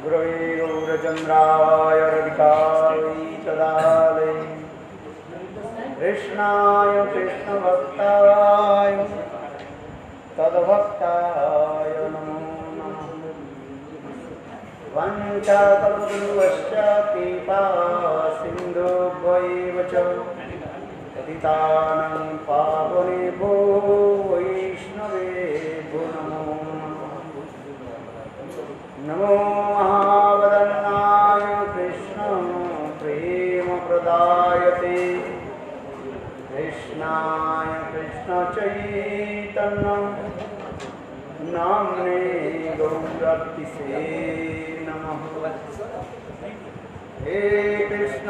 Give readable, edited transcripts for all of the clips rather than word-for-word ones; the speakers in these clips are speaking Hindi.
गुरवे गौरचन्द्राय रविकाय तदालय कृष्णाय कृष्णभक्ताय तद्भक्ताय नमो नमः। वञ्चाकल्पतरुश्च कृपा सिन्धुभ्यैव च पतितानां पावनेभ्यो वैष्णवेभ्यो नमो नमो महावदन्नाय कृष्ण प्रेम प्रदायते कृष्णाय कृष्ण चैतन्य नाम्ने गौरतिसे नमः। हे कृष्ण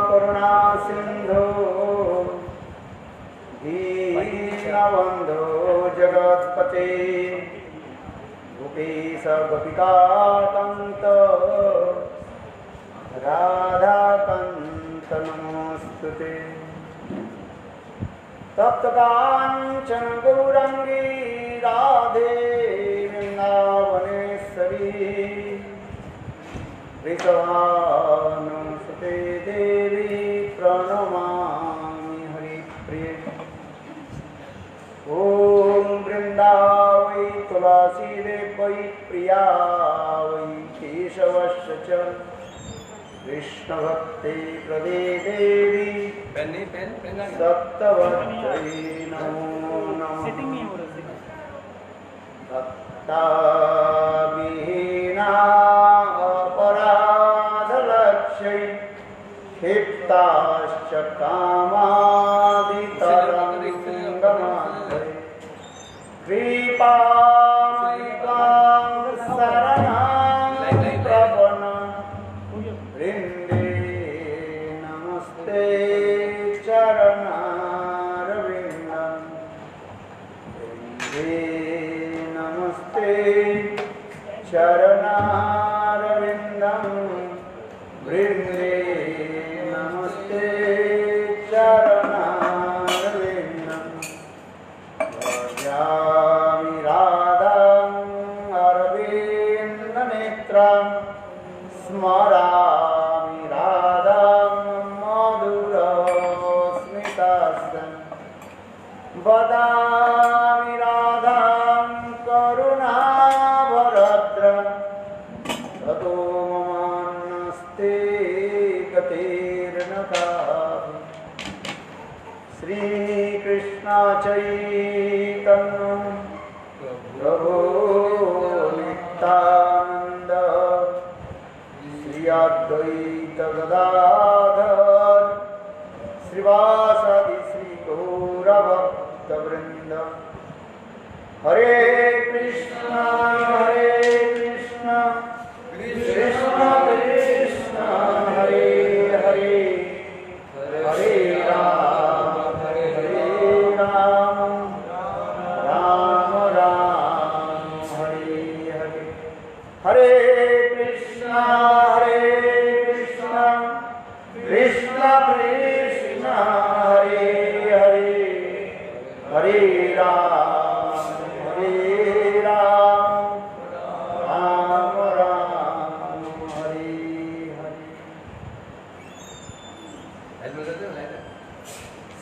करुणा सिंधु दीनबन्धो जगत्पते गोपीश गोपिकान्त राधाकान्त नमोस्तुते। तप्तकाञ्चन गौरांगी राधे वृन्दावनेश्वरी वृषभानुसुते देवी प्रणमामि हरिप्रिये। ॐ वृन्दावै तुलसी वै प्रिया वै केशवश्च च कृष्णभक्ते प्रदे देवी सप्तवत्यै नमो नमः। भक्ताविहीना अपराधलक्ष्यै क्षिप्ताश्च कामादितरङ्गमात्रै कृपामयिकां शरणां प्रपन्ना वृन्दे नमस्ते चरणारविन्दं वृन्दे नमस्ते चरणारविन्दं वृन्दे नमस्ते चरणारविन्दं। भजामि राधां अरविन्दनेत्रां स्मरामि राधां मधुरस्मितास्तं वदामि राधां करुणावरद्रं ततो ममान्नस्ते गतिर्न कापि। श्रीकृष्ण चैतन्य प्रभु नित्यानन्द श्री अद्वैत गदाधर श्रीवासादि श्री गौरभक्तवृन्द। हरे कृष्ण कृष्ण कृष्ण हरे हरे हरे राम राम राम हरे हरे। हरे कृष्ण कृष्ण कृष्ण हरे हरे हरे राम राम राम हरे हरे।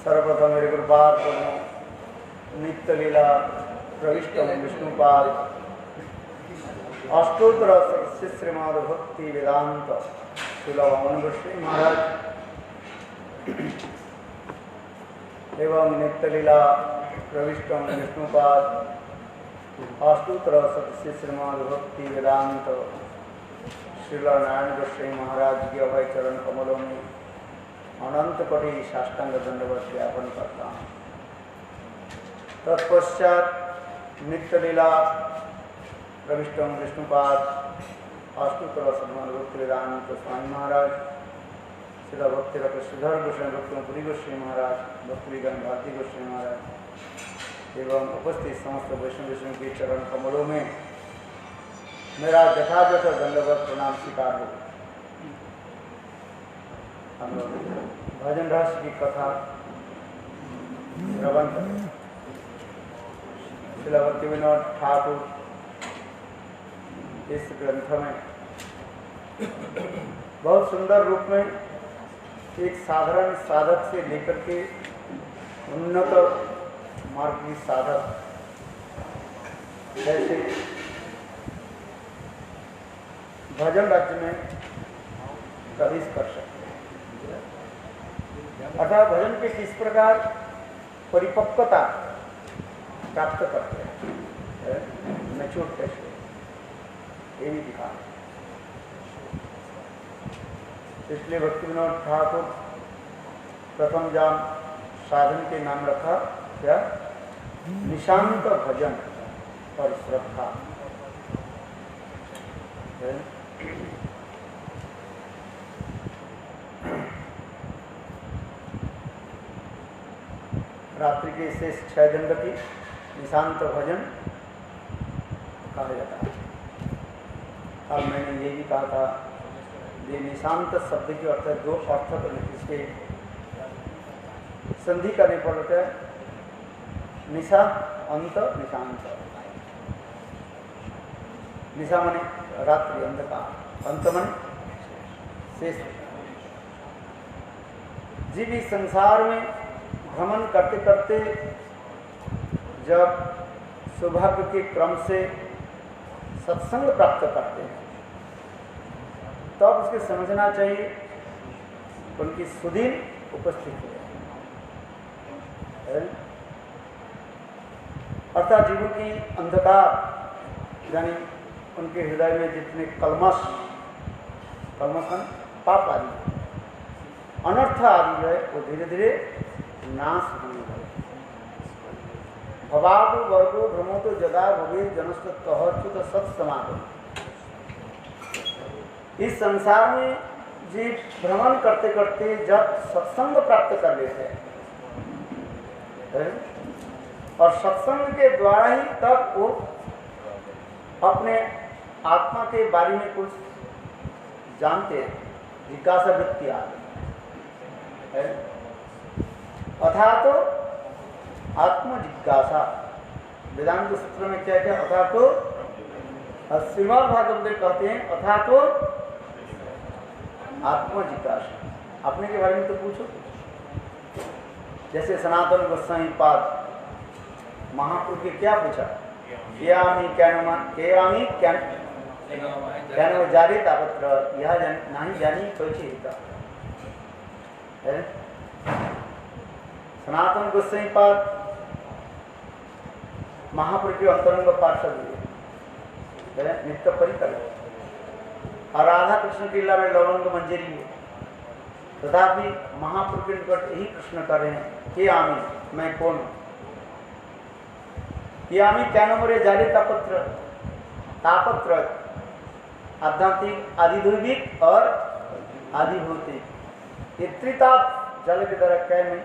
सर्वप्रथम मेरे गुरुपाद नित्य लीला प्रविष्ट विष्णुपाद अष्टोत्तर श्री श्रीमद भक्ति वेदांत सुलभ गोस्वामी महाराज एवं नित्य लीला प्रविष्ट विष्णुपाद अष्टोत्तर श्री श्रीमद भक्ति वेदांत श्रील नारायण गोस्वामी महाराज के अभय चरण कमलों में अनंत कोटि साष्टांग दंडवत ज्ञापन करता हूँ। तत्पश्चात नित्य लीला प्रविष्ट विष्णुपाद अष्टोत्तर श्रीमद भक्ति वेदांत स्वामी महाराज श्रील भक्ति श्रीधर गोस्वामी भक्तपुरी गोस्वामी महाराज भक्ति विज्ञान भारती गोस्वामी महाराज एवं उपस्थित समस्त वैष्णव के चरण कमलों में मेरा यथावत दंडवत प्रणाम स्वीकार हो। हम लोग भजन रस की कथा श्रवण करें। श्रील भक्तिविनोद ठाकुर इस ग्रंथ में बहुत सुंदर रूप में एक साधारण साधक से लेकर के उन्नत मार्ग की साधक जैसे भजन राज्य में प्रवेश कर सकते हैं, अर्थात भजन के किस प्रकार परिपक्वता प्राप्त करते हैं, मैच्योर कैसे, ये भी दिखा। इसलिए भक्तिविनोद ठाकुर प्रथम जाम साधन के नाम रखा क्या, निशांत भजन और श्रद्धा। रात्रि के शेष 6 दंड की निशांत भजन कहा जाता है। अब मैंने ये भी कहा था, ये निशांत शब्द के अर्थ है, 2 अर्थ इसके संधि करने पर होता है, निशा अंत निशांत। निशा माने रात्रि, अंधकार, अंत माने शेष। जीव इस संसार में भ्रमण करते करते जब सौभाग्य के क्रम से सत्संग प्राप्त करते हैं तब उसके समझना चाहिए उनकी सुदीन उपस्थिति है। अर्थात जीवों की अंधकार यानी उनके हृदय में जितने कलमश पाप आदि अनर्थ आदि है वो धीरे धीरे नाश होने लगे। भवागु वर्गो भ्रमो तो जदा भवे जनस्तुत सत्समागम। इस संसार में जीव भ्रमण करते करते जब सत्संग प्राप्त कर लेते हैं और सत्संग के द्वारा ही तब वो अपने आत्मा के बारे में कुछ जानते हैं, जिज्ञासा वृत्ति आती है। अथा तो आत्म जिज्ञासा वेदांत सूत्र में क्या क्या, अथा तो श्रीमद् भागवत में कहते हैं अथा तो आत्म जिज्ञासा। अपने के बारे में तो पूछो। जैसे सनातन गोस्वामी पाद महापुरुष के क्या पूछा, क्या जारे तापत्र यह नहीं जानी कैसे हिता। सनातन गोस्वामी पाद महापुरुष के अंतरंग पार्षद नित्य परिकर और राधा कृष्ण की लीला में लवंग मंजरी है, तथापि महापुरुष के निकट यही प्रश्न कर रहे हैं कि आमी मैं कौन हूँ, कि आमी क्या नंबर जारी तापत्र आध्यात्मिक आदिध्रुविक और आदिभौतिक ये त्रिताप जल के द्वारा क्या मैं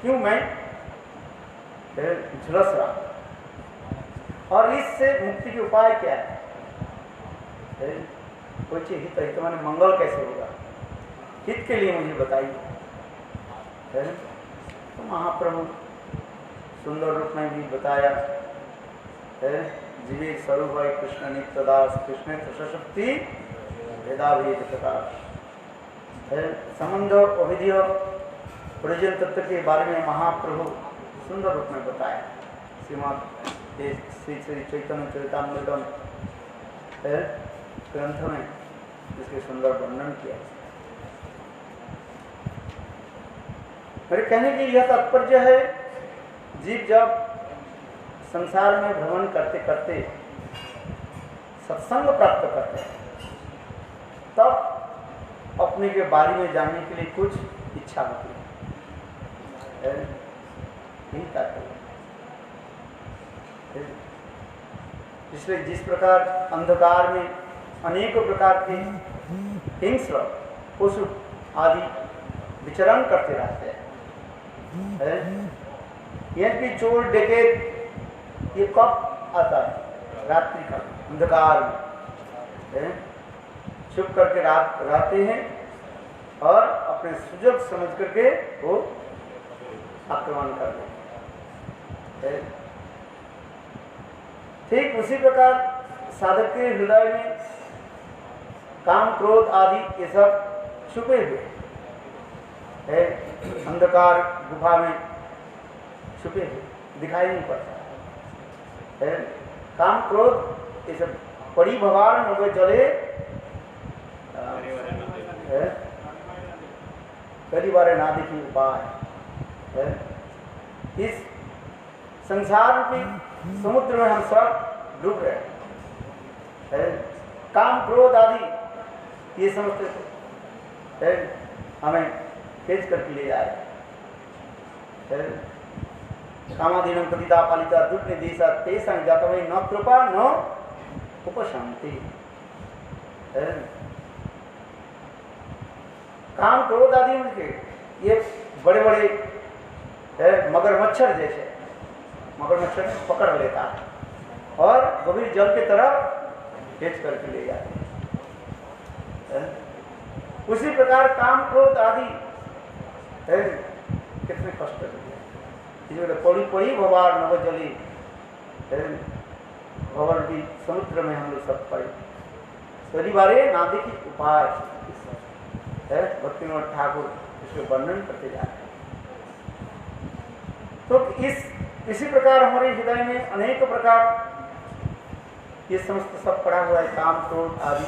क्यों मैं झुलस रहा, और इससे मुक्ति के उपाय क्या है। कोई चीज हित हित माने मंगल कैसे होगा, हित के लिए मुझे बताइए। तो महाप्रभु सुंदर रूप में भी बताया है, जीवे स्वरूप है कृष्ण नित्यदास कृष्ण शक्ति भेदाभेद प्रकाश है। संबंध अविधि प्रयोजन तत्व के बारे में महाप्रभु सुंदर रूप में बताया। श्रीमद् श्री चैतन्य चरितामृतम ग्रंथ में इसके सुंदर वर्णन किया। मेरे कहने की यह तात्पर्य है, जीव जब संसार में भ्रमण करते करते सत्संग प्राप्त करते हैं तब अपने के बारे में जानने के लिए कुछ इच्छा होती है। यही तात्पर्य। इसलिए जिस प्रकार अंधकार में अनेक प्रकार के हिंस्र पशु आदि विचरण करते रहते हैं, यह भी चोर डकैत ये कब आता है, रात्रि का अंधकार में छुप करके रहते हैं और अपने सुजग समझ करके वो आक्रमण करते हैं। ठीक उसी प्रकार साधक के हृदय में काम क्रोध आदि ये सब छुपे हुए है, अंधकार गुफा में छुपे हुए दिखाई नहीं पड़ता है। काम क्रोध ये सब पड़ी भवार नवे जले पहली बार ना देखी उपाय है। इस संसार रूपी समुद्र में हम सब डूब रहे हैं। काम क्रोध आदि ये समझते है हमें खींच करके ले जाए। कामाधीनम पतिता पालिता दुर्गे देशा तेषां जातवे न कृपा न उपशांति। काम क्रोध आदि उनके ये बड़े बड़े मगरमच्छर जैसे मगरमच्छर पकड़ लेता है और गंभीर जल की तरफ खींच करके ले जाते हैं। उसी प्रकार काम क्रोध आदि कितने कष्ट है। पड़ी पड़ी भवार नव जली भवर भी समुद्र में हम लोग सब पड़े। परिवारे नादि की उपाय है भक्तिनाथ ठाकुर इसके वर्णन करते जा रहे हैं। तो इसी प्रकार हमारे हृदय में अनेक प्रकार ये समस्त सब पड़ा हुआ है, काम क्रोध आदि,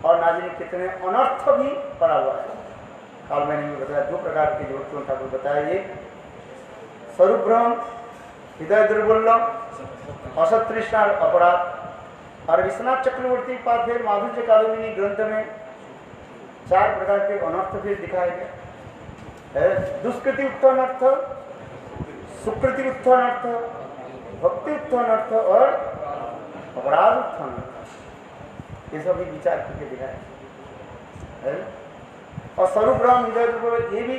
और ना जाने कितने अनर्थ भी पड़ा हुआ है। काल मैंने बताया दो प्रकार के जो भक्तिनाथ ठाकुर बताया, एक स्वरूप भ्रम, हृदय दुर्बल्लम, असतृष्णा अपराध। और विश्वनाथ चक्रवर्ती पाद फिर माधुर्य कालिनी ग्रंथ में 4 प्रकार के अनर्थ फिर दिखाए गए। दुष्कृति उत्थान अर्थ, सुकृति उत्थान अर्थ, भक्ति उत्थान अर्थ और अपराध उत्थान अर्थ। ये सभी विचार करके दिखाए। और स्वरूप ब्रह्म हृदय ये भी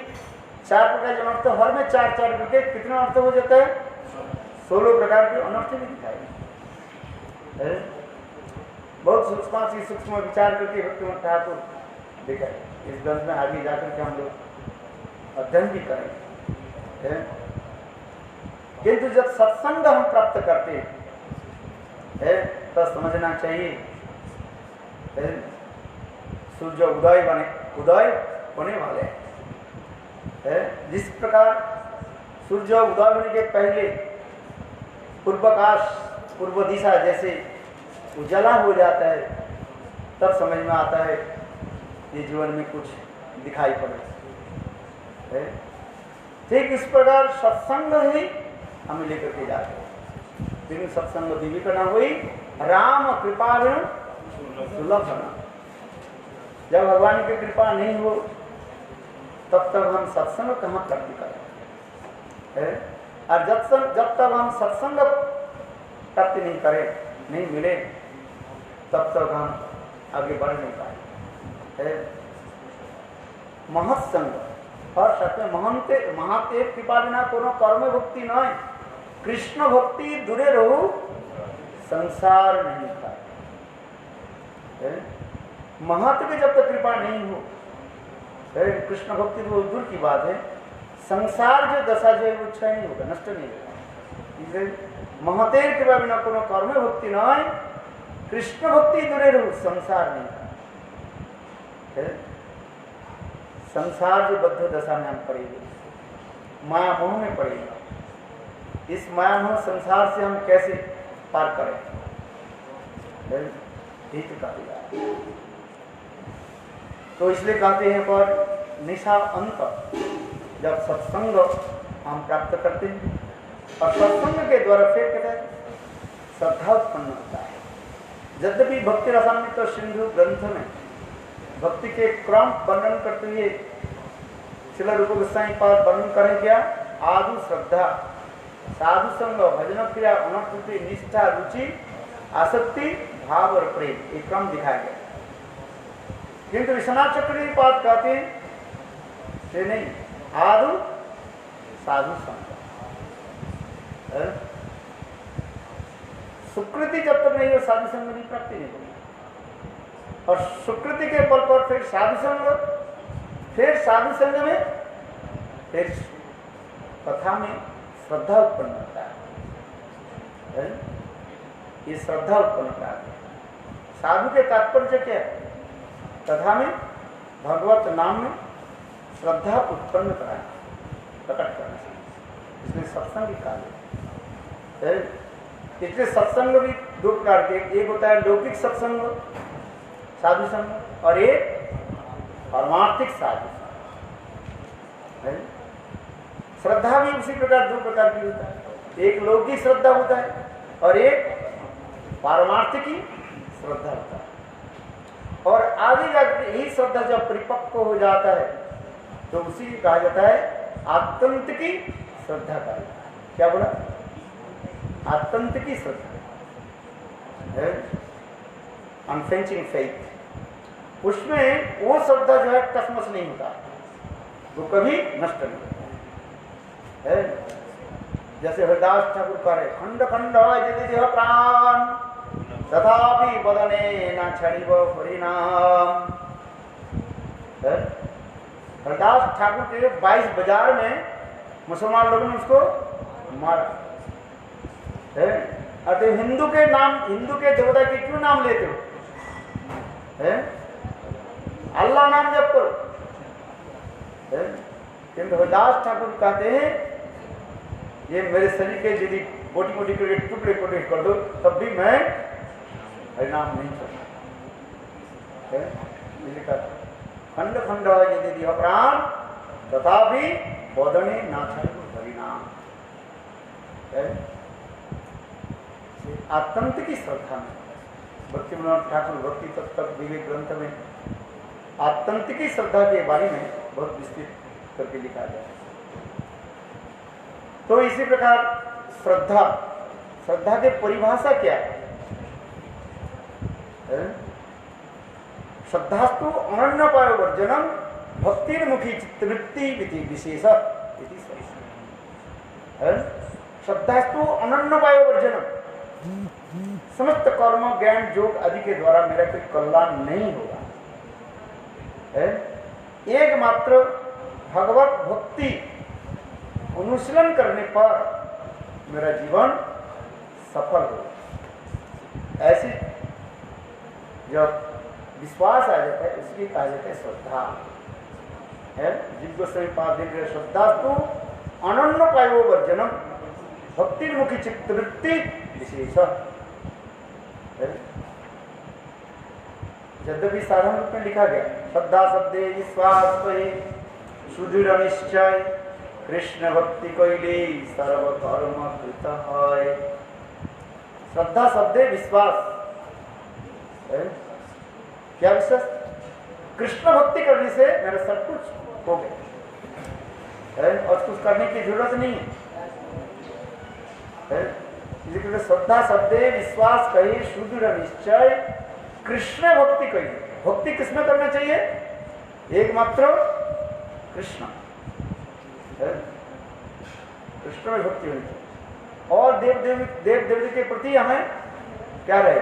4 प्रकार के अनर्थ, हर में 4 करके कितना अर्थ हो जाता है? 16 प्रकार के अनर्थ भी दिखाए। बहुत सूक्ष्म विचार करके भक्तिनाथ ठाकुर दिखाए। इस ग्रंथ में आगे जाकर के हम लोग अध्ययन भी करें। किंतु जब सत्संग हम प्राप्त करते हैं तो समझना चाहिए सूर्य उदय होने वाले हैं। जिस प्रकार सूर्य उदय होने के पहले पूर्वाकाश पूर्व दिशा जैसे उजाला हो जाता है, तब समझ में आता है ये जीवन में कुछ दिखाई पड़े। ठीक इस प्रकार सत्संग ही हमें लेकर के जाते हैं। लेकिन सत्संग दिव्य करना हुई राम कृपा सुलभ होना। जब भगवान की कृपा नहीं हो तब तक हम सत्संग कहाँ प्राप्ति करें? और जब तक हम सत्संग प्राप्ति नहीं करें, नहीं मिले, तब तक हम आगे बढ़ नहीं पाए। महत्संग और सत्य महाते कृपा बिना कोनो कर्म भक्ति न, कृष्ण भक्ति दूरे रहू संसार नहीं पाए। महत्व की जब तक कृपा नहीं हो, कृष्ण भक्ति तो दूर की बात है, संसार जो दशा जो है वो क्षय नहीं होगा, नष्ट नहीं होगा। महतेर कृपा बिना कोनो कर्म भक्ति न, कृष्ण भक्ति दूरे रहू संसार नहीं है। संसार जो बद्ध दशा में हम पड़ेंगे, माया मोह में पड़ेगा। इस माया मोह संसार से हम कैसे पार करें? हित का तो इसलिए कहते हैं पर निशा अंत जब सत्संग हम प्राप्त करते हैं, और सत्संग के द्वारा फिर कहते हैं श्रद्धा उत्पन्न होता है। यद्यपि भक्ति रसामृत सिंधु ग्रंथ में भक्ति के क्रम वर्णन करते हुए श्रील रूप गोस्वामी पाद वर्णन करें क्या? आदु श्रद्धा, साधु संग, भजन क्रिया, अनर्थी, निष्ठा, रुचि, आसक्ति, भाव और प्रेम, एक क्रम दिखाया गया। किंतु विश्वनाथ चक्रवर्ती पाद कहते हैं नहीं, आदु साधु संग। सुकृति जब तक नहीं हो साधु संग की प्राप्ति नहीं होगी। और सुकृति के बल पर फिर साधु संग में फिर कथा में श्रद्धा उत्पन्न होता है। ये श्रद्धा उत्पन्न कराते हैं। साधु के तात्पर्य क्या है? तथा में भगवत नाम में श्रद्धा उत्पन्न कराना, प्रकट करना, इसमें सत्संग भी कार्य है। इसलिए सत्संग भी दो प्रकार के, एक होता है लौकिक सत्संग साधु संग और एक परमार्थिक साधु संग। श्रद्धा भी उसी प्रकार दो प्रकार की होता है, एक लौकिक श्रद्धा होता है और एक पारमार्थिक श्रद्धा होता है। और आगे जाकर यही श्रद्धा जब परिपक्व हो जाता है तो उसी को कहा जाता है आत्यंतिकी श्रद्धा का। क्या बोला? आत्यंतिकी श्रद्धा, अनफ्लेंचिंग फेथ। उसमें वो श्रद्धा जो है टसमस नहीं होता, वो कभी नष्ट नहीं होता है। जैसे हरिदास ठाकुर कह रहे, खंड खंड यदि देह प्राण तथापि बदने न छड़िब हरिनाम। हरदास ठाकुर के 22 बाजार में मुसलमान लोगों ने उसको मारा है। अरे हिंदू के नाम, हिंदू के देवता के क्यों नाम लेते हो? है अल्लाह नाम जप करो। किंतु हरदास ठाकुर कहते हैं ये मेरे शरीर के यदि मोटी मोटी टुकड़े टुकड़े कर दो तब भी मैं हरिनाम नहीं करता। खंड खंड यदि दिह प्राण तथापि बदने ना हरिनाम। आतंक की श्रद्धा में भक्ति विनोद ठाकुर भक्ति तत्व विवेक ग्रंथ में आतंक की श्रद्धा के बारे में बहुत विस्तृत करके लिखा गया है। तो इसी प्रकार श्रद्धा, श्रद्धा की परिभाषा क्या है? श्रद्धास्तु अनन्यपाय वर्जनम भक्तिर्मुखी चित्तवृत्ति विशेष। श्रद्धास्तु अनन्यपाय वर्जनम, समस्त कर्म ज्ञान योग आदि के द्वारा मेरा कोई कल्याण नहीं होगा। एकमात्र भगवत भक्ति अनुशीलन करने पर मेरा जीवन सफल हो। ऐसी जब विश्वास आ जाता है इसलिए कहा जाता है श्रद्धा है। जिनको सभी पाप देख रहे, श्रद्धा तो अनन्य पायो वर्जनम भक्तिर्मुखी चित्तवृत्ति विशेष। यद्यपि साधारण रूप में लिखा गया श्रद्धा शब्दे विश्वास सुदृढ़ निश्चय कृष्ण भक्ति कैले सर्व कर्म कृत है। श्रद्धा शब्दे विश्वास है। क्या विश्वास? कृष्ण भक्ति करने से मेरा सब कुछ हो गया और कुछ करने की जरूरत नहीं है। इसलिए श्रद्धा शब्दे विश्वास कही सुदृढ़ निश्चय कृष्ण भक्ति कही। भक्ति किसमें करना चाहिए? एकमात्र कृष्ण, कृष्ण में भक्ति होनी चाहिए। और देव देवी के प्रति हमें क्या रहे?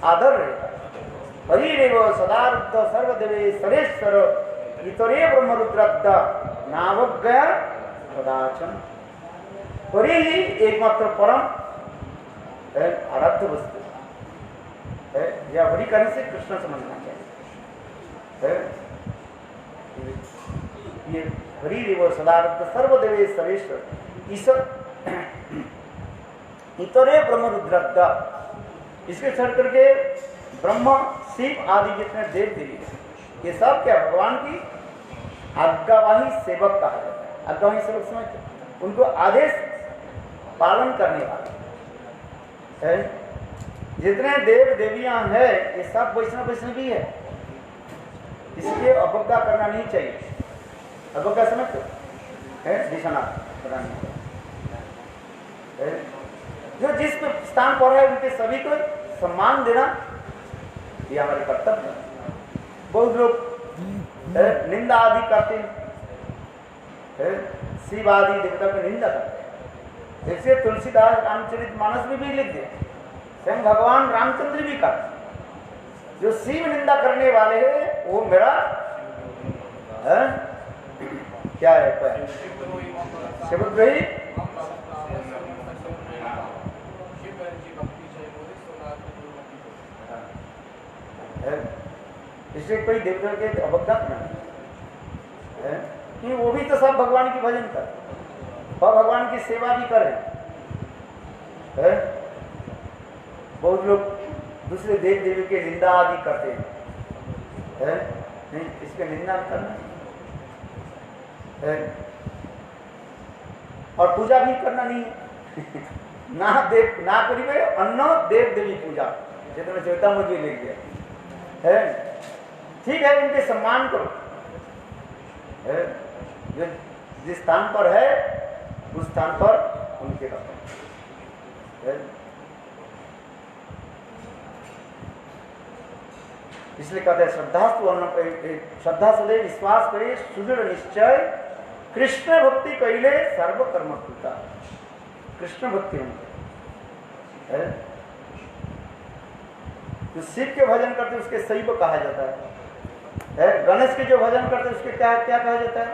आदर रहेगा। हरिरेव सदारुद्ध सर्वदेवे सरेश्वर इतरे ब्रह्मरुद्रद्ध नावज्ञा कदाचन। हरि ही एकमात्र परम आराध्य वस्तु है। या हरि करने से कृष्ण समझना चाहिए। ये हरिरेव सदारुद्ध सर्वदेवे सरेश्वर ईश्वर इतरे ब्रह्मरुद्रद्ध। इसके छोड़ करके ब्रह्म शिव आदि जितने देव देवी ये सब क्या भगवान की आज्ञावाही सेवक कहा जाता है। आज्ञावाही सेवक समझते, उनको आदेश पालन करने वाले है। जितने देव देवियां हैं ये सब वैष्णवी है, इसलिए अवज्ञा करना नहीं चाहिए। अवज्ञा समझते है दिशा प्रदान जो जिस स्थान पर है उनके सभी को सम्मान देना ये हमारे कर्तव्य है। बहुत लोग निंदा आदि करते हैं, शिव आदि देवता की निंदा करते हैं। इसलिए तुलसीदास रामचरितमानस में भी लिख दिया, स्वयं भगवान रामचंद्र भी कहते जो शिव निंदा करने वाले हैं वो मेरा क्या है शिवद्रोही दूसरे कोई देवता के अवज्ञा करना है कि वो भी तो सब भगवान की भजन कर और भगवान की सेवा भी करें है? बहुत लोग दूसरे देव देवी के निंदा आदि करते हैं नहीं, इसके निंदा करना है और पूजा भी करना नहीं है ना करिए अन्न देव देवी पूजा चेतना चेता मुझे ले गया है। ठीक है, इनके सम्मान करो है? जो जिस स्थान पर है उस स्थान पर उनके रखो है? इसलिए कहते हैं श्रद्धा सदैव विश्वास करे सुदृढ़ निश्चय कृष्ण भक्ति कैले सर्व कर्म कृता। कृष्ण भक्ति है जो शिव के भजन करते उसके शैव कहा जाता है। गणेश के जो भजन करते उसके क्या कहा जाता है?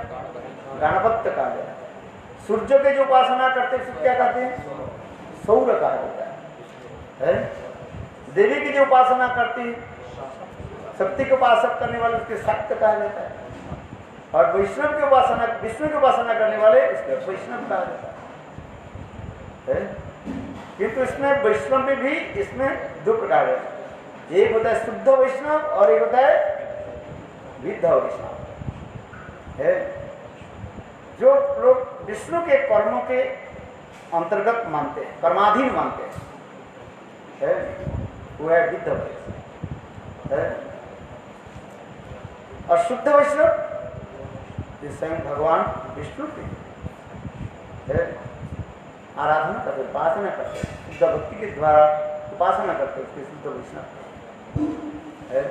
गणपत्य कहा जाता है। सूर्य के जो उपासना करते उसको क्या कहते हैं? सौर कहा जाता है। देवी की जो उपासना करती शक्ति के उपासक करने वाले उसके शक्त कहा जाता है और वैष्णव की उपासना विष्णु की उपासना करने वाले उसके वैष्णव कहा जाता है। किंतु इसमें वैष्णव में भी इसमें दो प्रकार है, एक होता है शुद्ध वैष्णव और एक होता है विद्ध वैष्णव है। जो लोग विष्णु के कर्मों के अंतर्गत मानते हैं, कर्माधीन मानते हैं वो है विद्ध वैष्णव है। और शुद्ध वैष्णव स्वयं भगवान विष्णु की है आराधना करते, उपासना करते, शुद्ध भक्ति के द्वारा उपासना करते उसके शुद्ध वैष्णव है।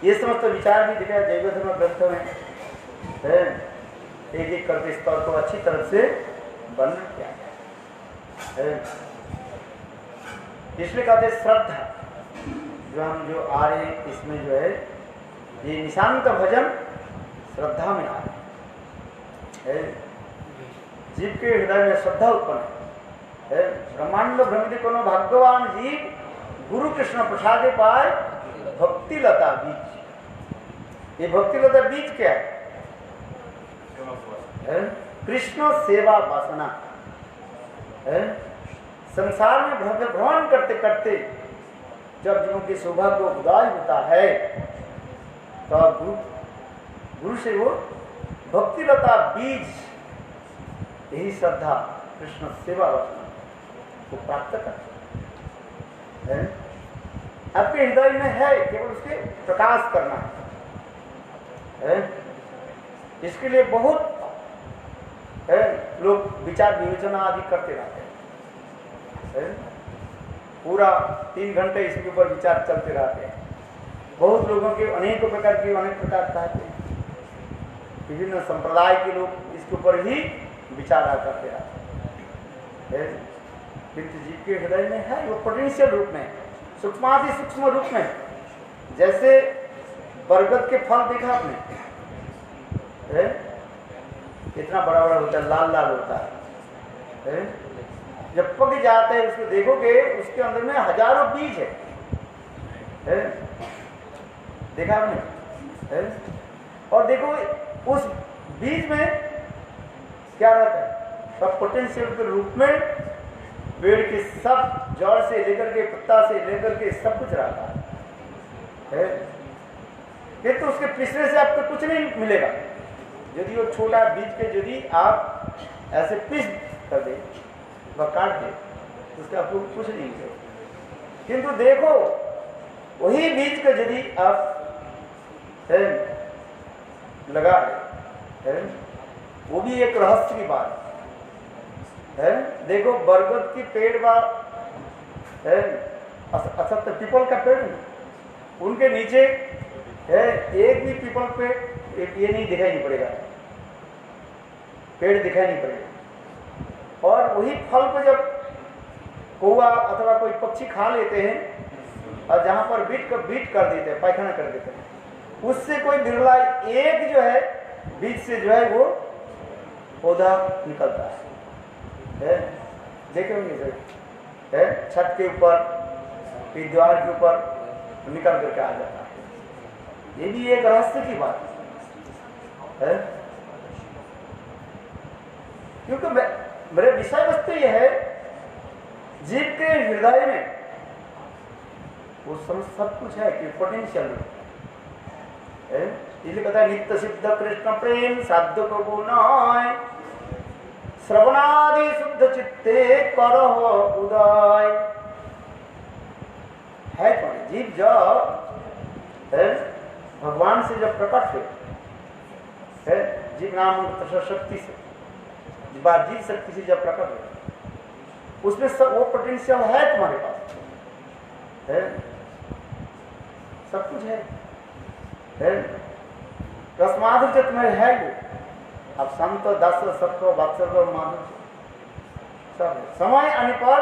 ये समस्त विचार भी दिखाया जैव धर्म ग्रंथों में है। एक एक करके स्तर को अच्छी तरह से वर्णन किया गया है। इसलिए कहते श्रद्धा जो हम जो आ रहे हैं इसमें जो है ये निशांत भजन श्रद्धा में आ रहे हैं। जीव के हृदय में श्रद्धा उत्पन्न है। ब्रह्मांड भ्रमित कोनो भगवान जीव गुरु कृष्ण प्रसाद पाए भक्ति लता बीज। ये भक्ति लता बीज क्या है? कृष्ण सेवा वासना है। संसार में भ्रमण करते करते जब जीवों की शोभा को उदाय होता है तो गुरु से वो भक्ति लता बीज यही श्रद्धा कृष्ण सेवा वासना को प्राप्त करते हैं। आपके हृदय में है, केवल उसके प्रकाश करना है। इसके लिए बहुत है लोग विचार विवेचना आदि करते रहते हैं। पूरा 3 घंटे इसके ऊपर विचार चलते रहते हैं। बहुत लोगों के अनेक प्रकार कहते हैं। विभिन्न संप्रदाय के लोग इसके ऊपर ही विचार करते रहते हैं। किंतु जीव के हृदय में है वो पोटेंशियल रूप में, सूक्ष्माति सूक्ष्म रूप में। जैसे बरगद के फल देखा आपने, कितना बड़ा बड़ा होता है, लाल लाल होता है। जब पक जाता है उसको देखोगे उसके अंदर में हजारों बीज है। देखा आपने? और देखो उस बीज में क्या रहता है? सब पोटेंशियल के रूप में पेड़ के सब जड़ से लेकर के पत्ता से लेकर के सब कुछ रहता है। ये तो उसके पिछले से आपको कुछ नहीं मिलेगा। यदि वो छोटा बीज के यदि आप ऐसे पीस कर दे व काट दे तो उसका आपको कुछ नहीं मिलेगा। किंतु देखो वही बीज का यदि आप लगा है वो भी एक रहस्य की बात है। देखो बरगद की पेड़ असत पीपल का पेड़ उनके नीचे है एक भी पीपल पे ये नहीं दिखाई नहीं पड़ेगा, पेड़ दिखाई नहीं पड़ेगा। और वही फल को जब कौवा अथवा कोई पक्षी खा लेते हैं और जहां पर बीट कर देते हैं, पैखाना कर देते हैं, उससे कोई बिरला एक जो है बीज से जो है वो पौधा निकलता है। देखे होंगे सर, छत के ऊपर द्वार के ऊपर निकल करके आ जाता ये भी एक रहस्य की बात है, क्योंकि मेरे विषय वस्तु यह है, जीव के हृदय में वो सब कुछ है कि पोटेंशियल है। इसलिए कहता है नित्य सिद्ध कृष्ण प्रेम साध्य को गुणाय श्रवणादि शुद्ध चित्ते करह उदय। है कौन? जीव जब भगवान से जब प्रकट है, जीव नाम शक्ति से, जीव शक्ति से जब प्रकट है, उसमें सब वो पोटेंशियल है तुम्हारे पास, है सब कुछ है रसमाधुर्य तुम्हें है वो। अब संत दास सबको वात्सल्य माधुर्य सब है। समय आने पर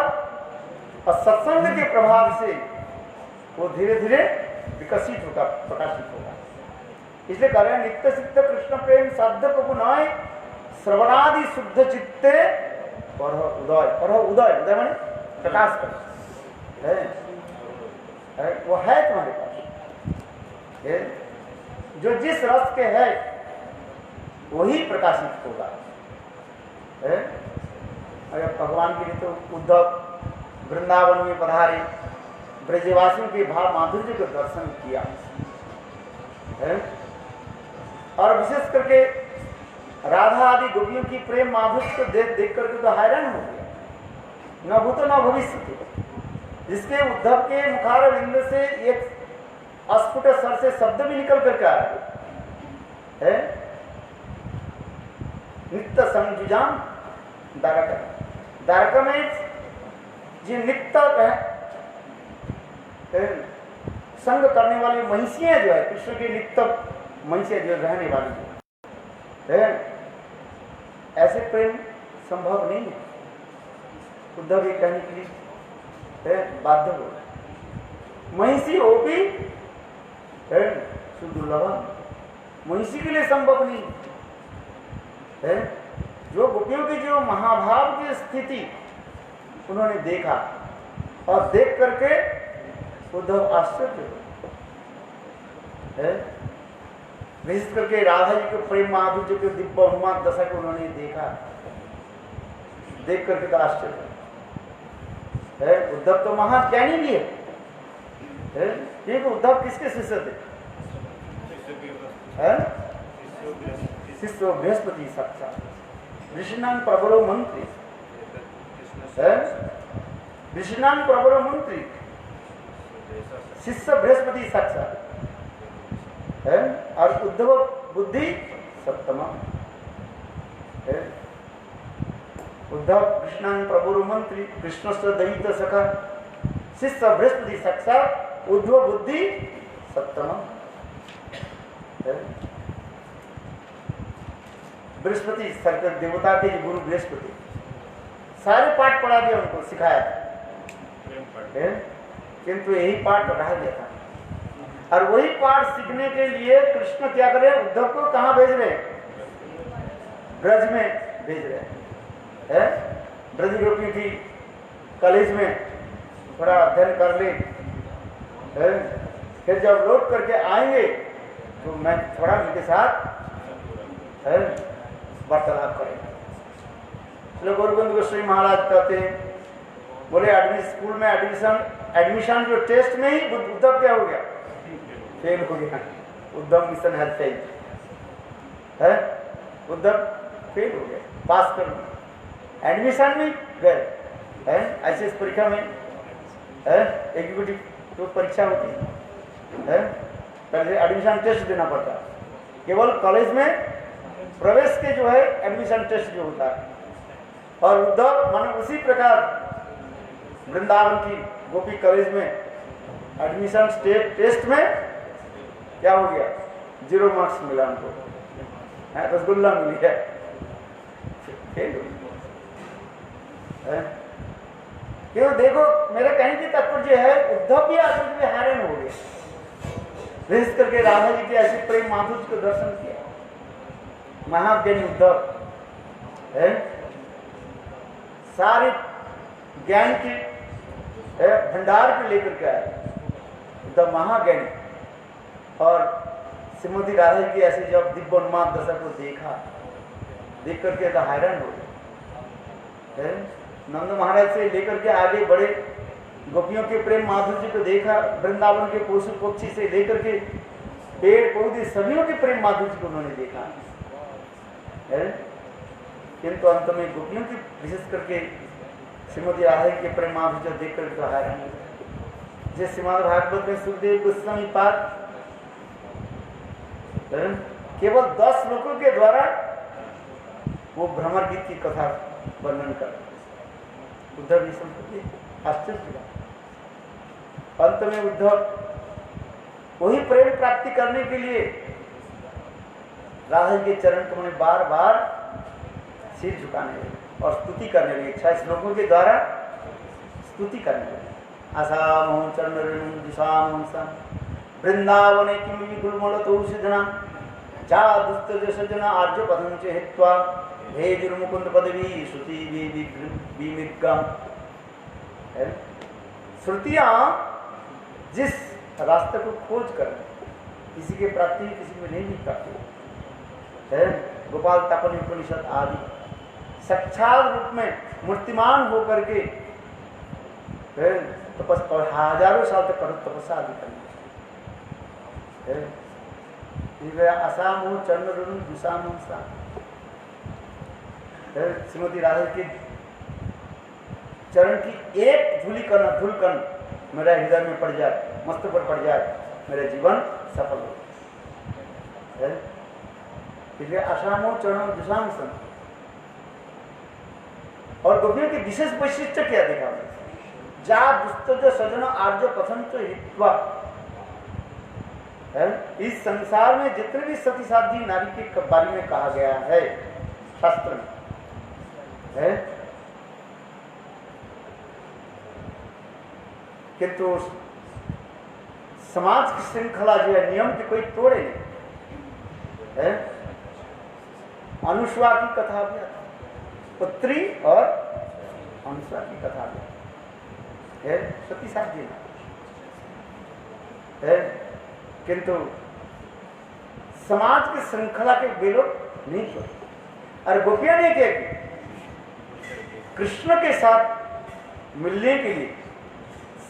और सत्संग के प्रभाव से वो धीरे धीरे विकसित होगा, प्रकाशित होगा। इसलिए कह रहे हैं नित्य सिद्ध कृष्ण प्रेम साध्य को गुणाय श्रवणादि शुद्ध चित्ते पर उदय। पर उदय, उदय माने प्रकाश कर है वो है तुम्हारे पास है। जो जिस रस के है वही प्रकाशित होगा है। अगर भगवान के लिए तो उद्धव वृंदावन में पधारे, ब्रजवासियों के भाव माधुर्य का दर्शन किया है, और विशेष करके राधा आदि गोपियों की प्रेम माधुर्य को देख करके तो हैरान हो गया। न भूतो न भविष्य, जिसके उद्धव के मुखार बिंद से एक अस्फुट स्वर से शब्द भी निकल करके आ रहे है। नित्य संजुजान द्वारका में जो नित्य संग करने वाली महिषियां जो है, कृष्ण की नित्य महिषियां जो रहने वाली है, ऐसे प्रेम संभव नहीं है। उद्धव ये कहने के लिए बाध्य हो, महिषी हो भी सुदुर्लभ, महिषी के लिए संभव नहीं है। जो गोपियों की जो महाभाव की स्थिति उन्होंने देखा और देख करके उद्धव आश्चर्य है। विशेष करके राधा जी के प्रेम माधुर्य के दिव्य उन्माद दशा को उन्होंने देखा, देख करके तो आश्चर्य है। उद्धव तो महाज्ञानी भी है। ठीक, उद्धव किसके शिष्य थे? शिष्य बृहस्पति साक्षात ऋषिनाम प्रबलो मंत्री, ऋषिनाम प्रबलो मंत्री शिष्य बृहस्पति साक्षात है। और उद्धव बुद्धि सप्तमा है। उद्धव कृष्णान प्रभुरु मंत्री कृष्णस्य दयित सखा शिष्य बृहस्पति साक्षात उद्धव बुद्धि सप्तमा है। बृहस्पति सर्कल देवता के गुरु बृहस्पति सारे पाठ पढ़ा दिया, उनको सिखाया, किंतु यही पाठ रह गया था। और वही पाठ सीखने के लिए कृष्ण क्या करे, उद्धव को कहाँ भेज रहे? ब्रज में भेज रहे हैं। ब्रज गोपियों की कॉलेज में थोड़ा अध्ययन कर ले, फिर जब लौट करके आएंगे तो मैं थोड़ा उनके साथ वार्तालाप करेंगे। गोरगोविंद गोस्वामी महाराज कहते हैं, बोले स्कूल में एडमिशन जो टेस्ट में ही उद्धव क्या हो गया? फेल हो गया। उद्धव मिशन है फेल है, उद्धव फेल हो गया, पास कर दिया। एडमिशन में गए है, ऐसे परीक्षा में है, एग्जीक्यूटिव जो परीक्षा होती है, पहले एडमिशन टेस्ट देना पड़ता है। केवल कॉलेज में प्रवेश के जो है एडमिशन टेस्ट जो होता है। और उद्धव माने उसी प्रकार वृंदावन की गोपी कॉलेज में एडमिशन टेस्ट में क्या हो गया? 0 मार्क्स मिला उनको, रसगुल्ला मिली है। क्यों? देखो, मेरा कहने की तात्पर्य है उद्धव भी आकर के हैरान हो गए, विशेष करके राधा जी के ऐसे प्रेम माधुर्य को दर्शन किया। महाज्ञानी उद्धव है, सारे ज्ञान के भंडार को लेकर के आए उद्धव महाज्ञानी। और श्रीमती राधा की ऐसे जब दिव्य उन्माद दशा को देखा, देख करके तो हैरान हो गए। नंद महाराज से लेकर के आगे बढ़े, गोपियों के प्रेम माधुर्य को देखा, वृंदावन के पशु पक्षी से लेकर के पेड़ पौधे सभी के प्रेम माधुर्य को उन्होंने देखा है। किंतु अंत में गोपियों की विशेष करके श्रीमती राधा के प्रेम माधुर्य देख कर तो हैरान हो। जैसे श्रीमद् भागवत में सुखदेव गोस्वामी पाद केवल 10 श्लोकों के द्वारा वो भ्रमर गीत की कथा वर्णन कर उद्धव जी संपत्ति आश्चर्य। अंत में उद्धव वही प्रेम प्राप्ति करने के लिए राधा के चरण कमल बार बार सिर झुकाने लगे और स्तुति करने लगे। 6 श्लोकों के द्वारा स्तुति करने लगे। आसाम चरण दिशाम वृंदावने किम गुलमलतौषधना जा दुस्तज सजना आर्य पदं च हित्वा भेजुर मुकुंद पदवी श्रुति विमिग्गम। श्रुतियां जिस रास्ते को खोज कर किसी के प्राप्ति किसी में नहीं प्राप्ति है, गोपाल तापन उपनिषद आदि साक्षात रूप में मूर्तिमान होकर के तपस्या हजारों साल तक तपस्या आदि करनी। आसाम हो चरण दिशाम श्रीमती राधा के चरण की एक धूल कण मेरा हृदय में पड़ जाए, मस्तक पर पड़ जाए, मेरा जीवन सफल हो। इसलिए आसाम हो चरण दिशाम सन। और गोपियों के विशेष वैशिष्ट्य क्या देखा? जा दुस्तज सजन आर्य पथन तो हित्वा। इस संसार में जितने भी सती साध्वी नारी के बारे में कहा गया है शास्त्र में है, किंतु समाज की श्रृंखला जो है नियम के कोई तोड़े नहीं है। अनुस्वा की कथा भी पुत्री और अनुस्वा की कथा भी है, सती साध्वी है, किंतु समाज की श्रृंखला के विलोप नहीं किया। और गोपियां ने क्या किया? कृष्ण के साथ मिलने के लिए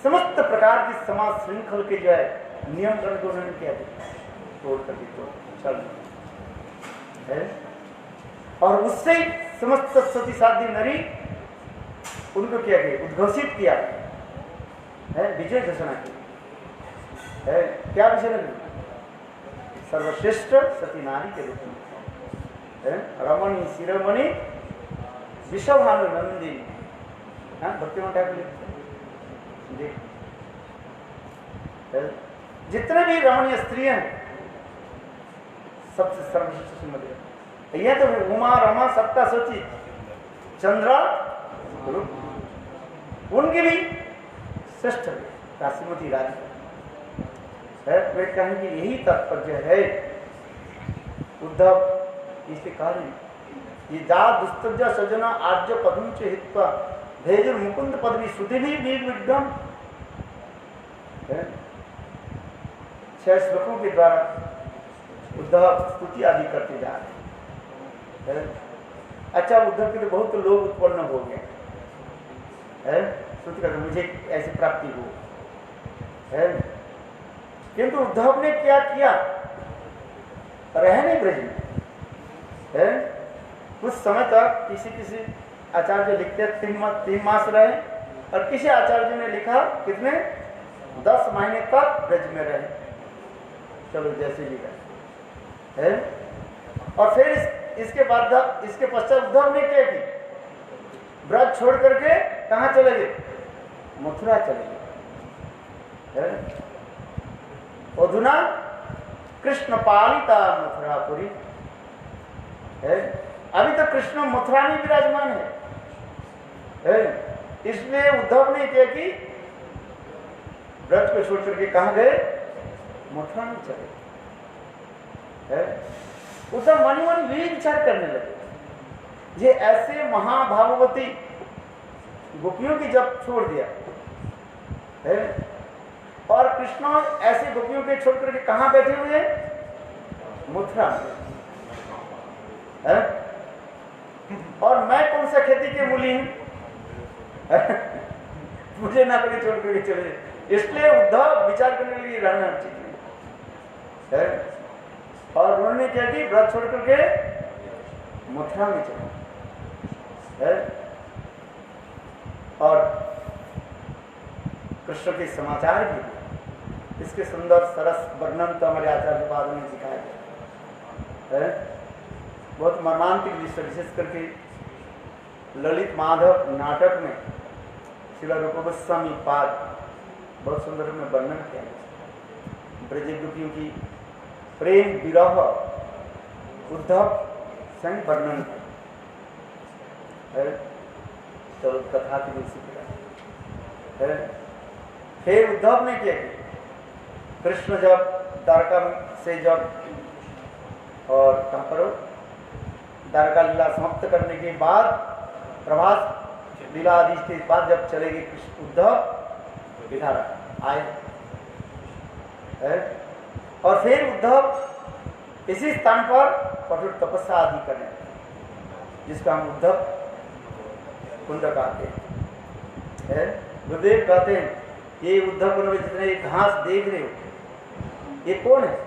समस्त प्रकार की समाज श्रृंखल के जो है नियंत्रण को उन्होंने क्या तोड़ करके चल है। और उससे समस्त सती साध्वी नरी उनको क्या किया? उद्घोषित किया है, विजय घोषणा की है। क्या विजय नगरी? सर्वश्रेष्ठ सती नारी के रूप में रमणी शिरोमणि विश्वभानु नंदी। भक्तिमान ठाकुर जितने भी रमणीय स्त्रियां हैं सबसे सर्वश्रेष्ठ श्रीमती। यह तो उमा रमा सप्ता सची चंद्रा उनकी भी श्रेष्ठ श्रीमती राधिका है। वे कहेंगे यही तात्पर्य है उद्धव इसे कहा ये जा दुस्तज सजना आर्य पदम च हित्वा भेजुर मुकुंद पदवी श्रुति भी विद्गम। 6 श्लोकों के द्वारा उद्धव स्तुति आदि करते जा रहे हैं। अच्छा, उद्धव के तो बहुत लोग उत्पन्न हो गए है, स्तुति करते मुझे ऐसी प्राप्ति हो है। किंतु उद्धव ने क्या किया? रहे नहीं ब्रज में है। कुछ समय तक किसी आचार्य लिखते 3 मास रहे और किसी आचार्य ने लिखा कितने 10 महीने तक ब्रज में रहे। चलो जैसे भी रहे है। और फिर इसके पश्चात उद्धव ने क्या की? ब्रज छोड़ करके कहाँ चले गए? मथुरा चले गए। अधुना कृष्ण पालिता मथुरापुरी है। अभी तो कृष्ण मथुरा में विराजमान है। इसलिए उद्धव ने क्या की? ब्रज को छोड़ करके कहाँ गए? मथुरा में चले। उद्धव मन मन यही विचार करने लगे, ये ऐसे महाभागवती गोपियों की जब छोड़ दिया है और कृष्ण ऐसे गोपियों के छोड़ करके कहाँ बैठे हुए हैं? मथुरा है? और मैं कौन सा खेती के मूली हूं? मुझे ना कभी छोड़ करके चले, इसलिए उद्धव विचार करने के लिए रहना चाहिए है। और उन्होंने क्या की, व्रत छोड़ करके मथुरा में चले है। और कृष्ण के समाचार भी, इसके सुंदर सरस वर्णन तो हमारे आचार्य पाद में दिखाया गया है। बहुत मर्मांतिक विषय, विशेष करके ललित माधव नाटक में श्रील रूप गोस्वामी पाद बहुत सुंदर में वर्णन किया है। ब्रज गोपियों की प्रेम विरह उद्धव संग वर्णन है। तो कथा की दूसरी है। फिर उद्धव ने क्या किया, कृष्ण जब द्वारका से जब और कंपरो द्वारका लीला समाप्त करने के बाद प्रभास लीला आदि के बाद जब चले गए कृष्ण, उद्धव इधर आए है। और फिर उद्धव इसी स्थान पर कठोर तपस्या आदि करने, जिसका हम उद्धव कुंड कहते हैं। गुरुदेव कहते हैं ये उद्धव कुंड में जितने घास देख रहे हो, ये कौन है?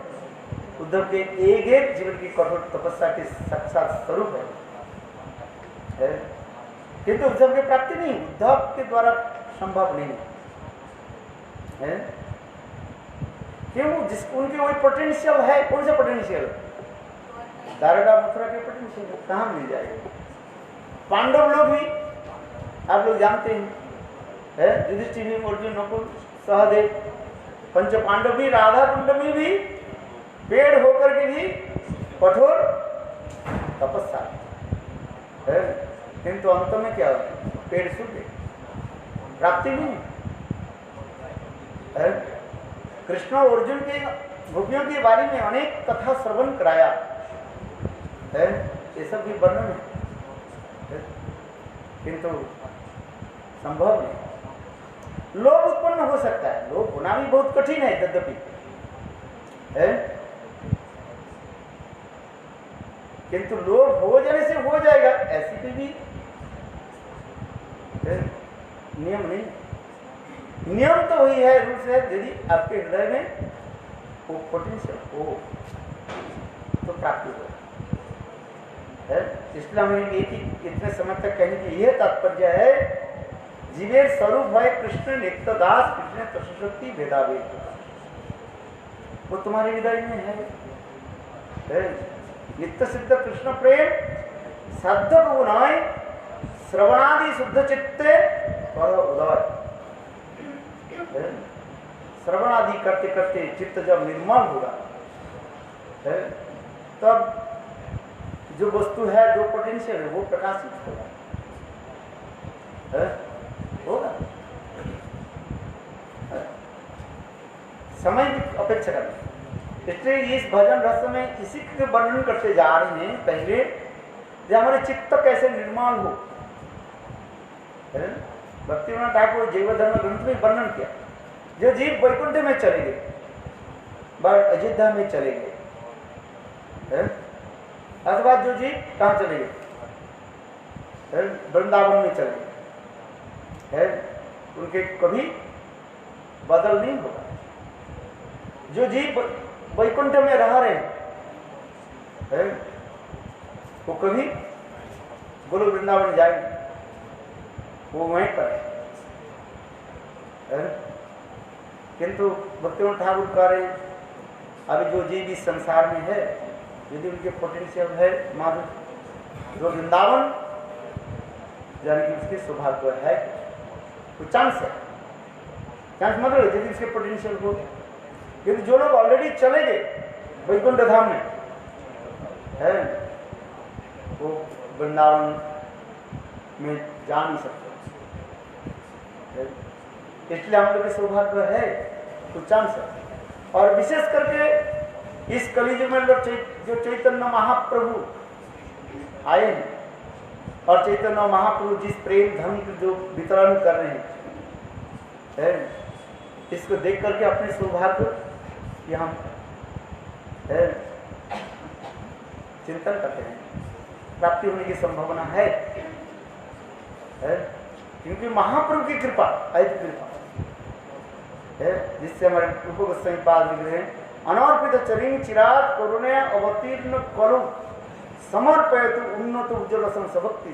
उद्धव के एक एक जीवन की कठोर तपस्या के साक्षात स्वरूप है। किंतु उद्धव की प्राप्ति नहीं, उद्धव के द्वारा संभव नहीं है। क्यों? जिस उनके वही पोटेंशियल है। कौन सा पोटेंशियल? द्वारका मथुरा के पोटेंशियल कहाँ मिल जाएगा? पांडव लोग भी आप लोग जानते हैं है, युधिष्ठिर, अर्जुन, नकुल, सहदेव, पंच पांडव भी राधा कुंड में भी पेड़ होकर के भी कठोर तपस्या है। किंतु अंत में क्या होता? पेड़ सूख गए, प्राप्ति नहीं है। कृष्ण अर्जुन के गोपियों के बारे में अनेक कथा श्रवण कराया है, ये सब भी वर्णन है, किंतु संभव नहीं। लोभ उत्पन्न हो सकता है, लोभ होना भी बहुत कठिन है यद्यपि है, किंतु लोभ हो जाने से हो जाएगा ऐसी कोई भी नियम नहीं। नियम तो वही है, रूल्स है, यदि आपके हृदय में वो पोटेंशियल हो तो प्राप्ति हो है। इसलिए हमें एक ही इतने समय तक कहने की यह तात्पर्य है, जीवेर स्वरूप है कृष्ण नित्यदास, कृष्ण तत्शक्ति भेदाभेद, वो तुम्हारे हृदय में है। नित्य सिद्ध कृष्ण प्रेम श्रद्ध गुणाय श्रवणादि शुद्ध चित्ते पर उदय। श्रवण आदि करते करते चित्त जब निर्मल होगा है, तब जो वस्तु है, जो पोटेंशियल है, वो प्रकाशित होगा। समय की अपेक्षा करना। इसलिए इस भजन रस में इसी के वर्णन करते जा रहे हैं पहले, जो हमारे चित्त कैसे निर्मल हो। भक्तिविनोद ठाकुर जीवधर्म ग्रंथ में वर्णन किया, जो जीव वैकुंठ में चले गए, अयोध्या में चले गए, अथवा जो जीव कहाँ चले गए, वृंदावन में चले गए, उनके कभी बदल नहीं होगा। जो जीव वैकुंठ में रह रहे हैं वो कभी गुरु वृंदावन जाएंगे, वो वहीं पर है। किंतु भक्तिविनोद ठाकुर कह रहे हैं, अभी जो जीव इस संसार में है, यदि उनके पोटेंशियल है माधुर, जो वृंदावन जाने की उसके सौभाग्य है, तो चांस है, चांस मतलब यदि उसके पोटेंशियल हो। यदि जो लोग ऑलरेडी चले गए वैकुंठ धाम में है, वो वृंदावन में जा नहीं सकते। इसलिए हम लोग के सौभाग्य है, तो चांस है। और विशेष करके इस कलियुग में जो चैतन्य महाप्रभु आए हैं, और चैतन्य महाप्रभु जिस प्रेम धन जो वितरण कर रहे हैं, इसको देख करके अपने सौभाग्य कि हम चिंतन करते हैं, प्राप्ति होने की संभावना है? क्योंकि महाप्रभु की कृपा, ऐसी कृपा है जिससे हमारे रूप गोस्वामी पाद लिख रहे हैं, अनर्पित चरिम चिरात करुणे अवतीर्ण कलु समर्पयतु उन्नत उज्ज्वल संभक्ति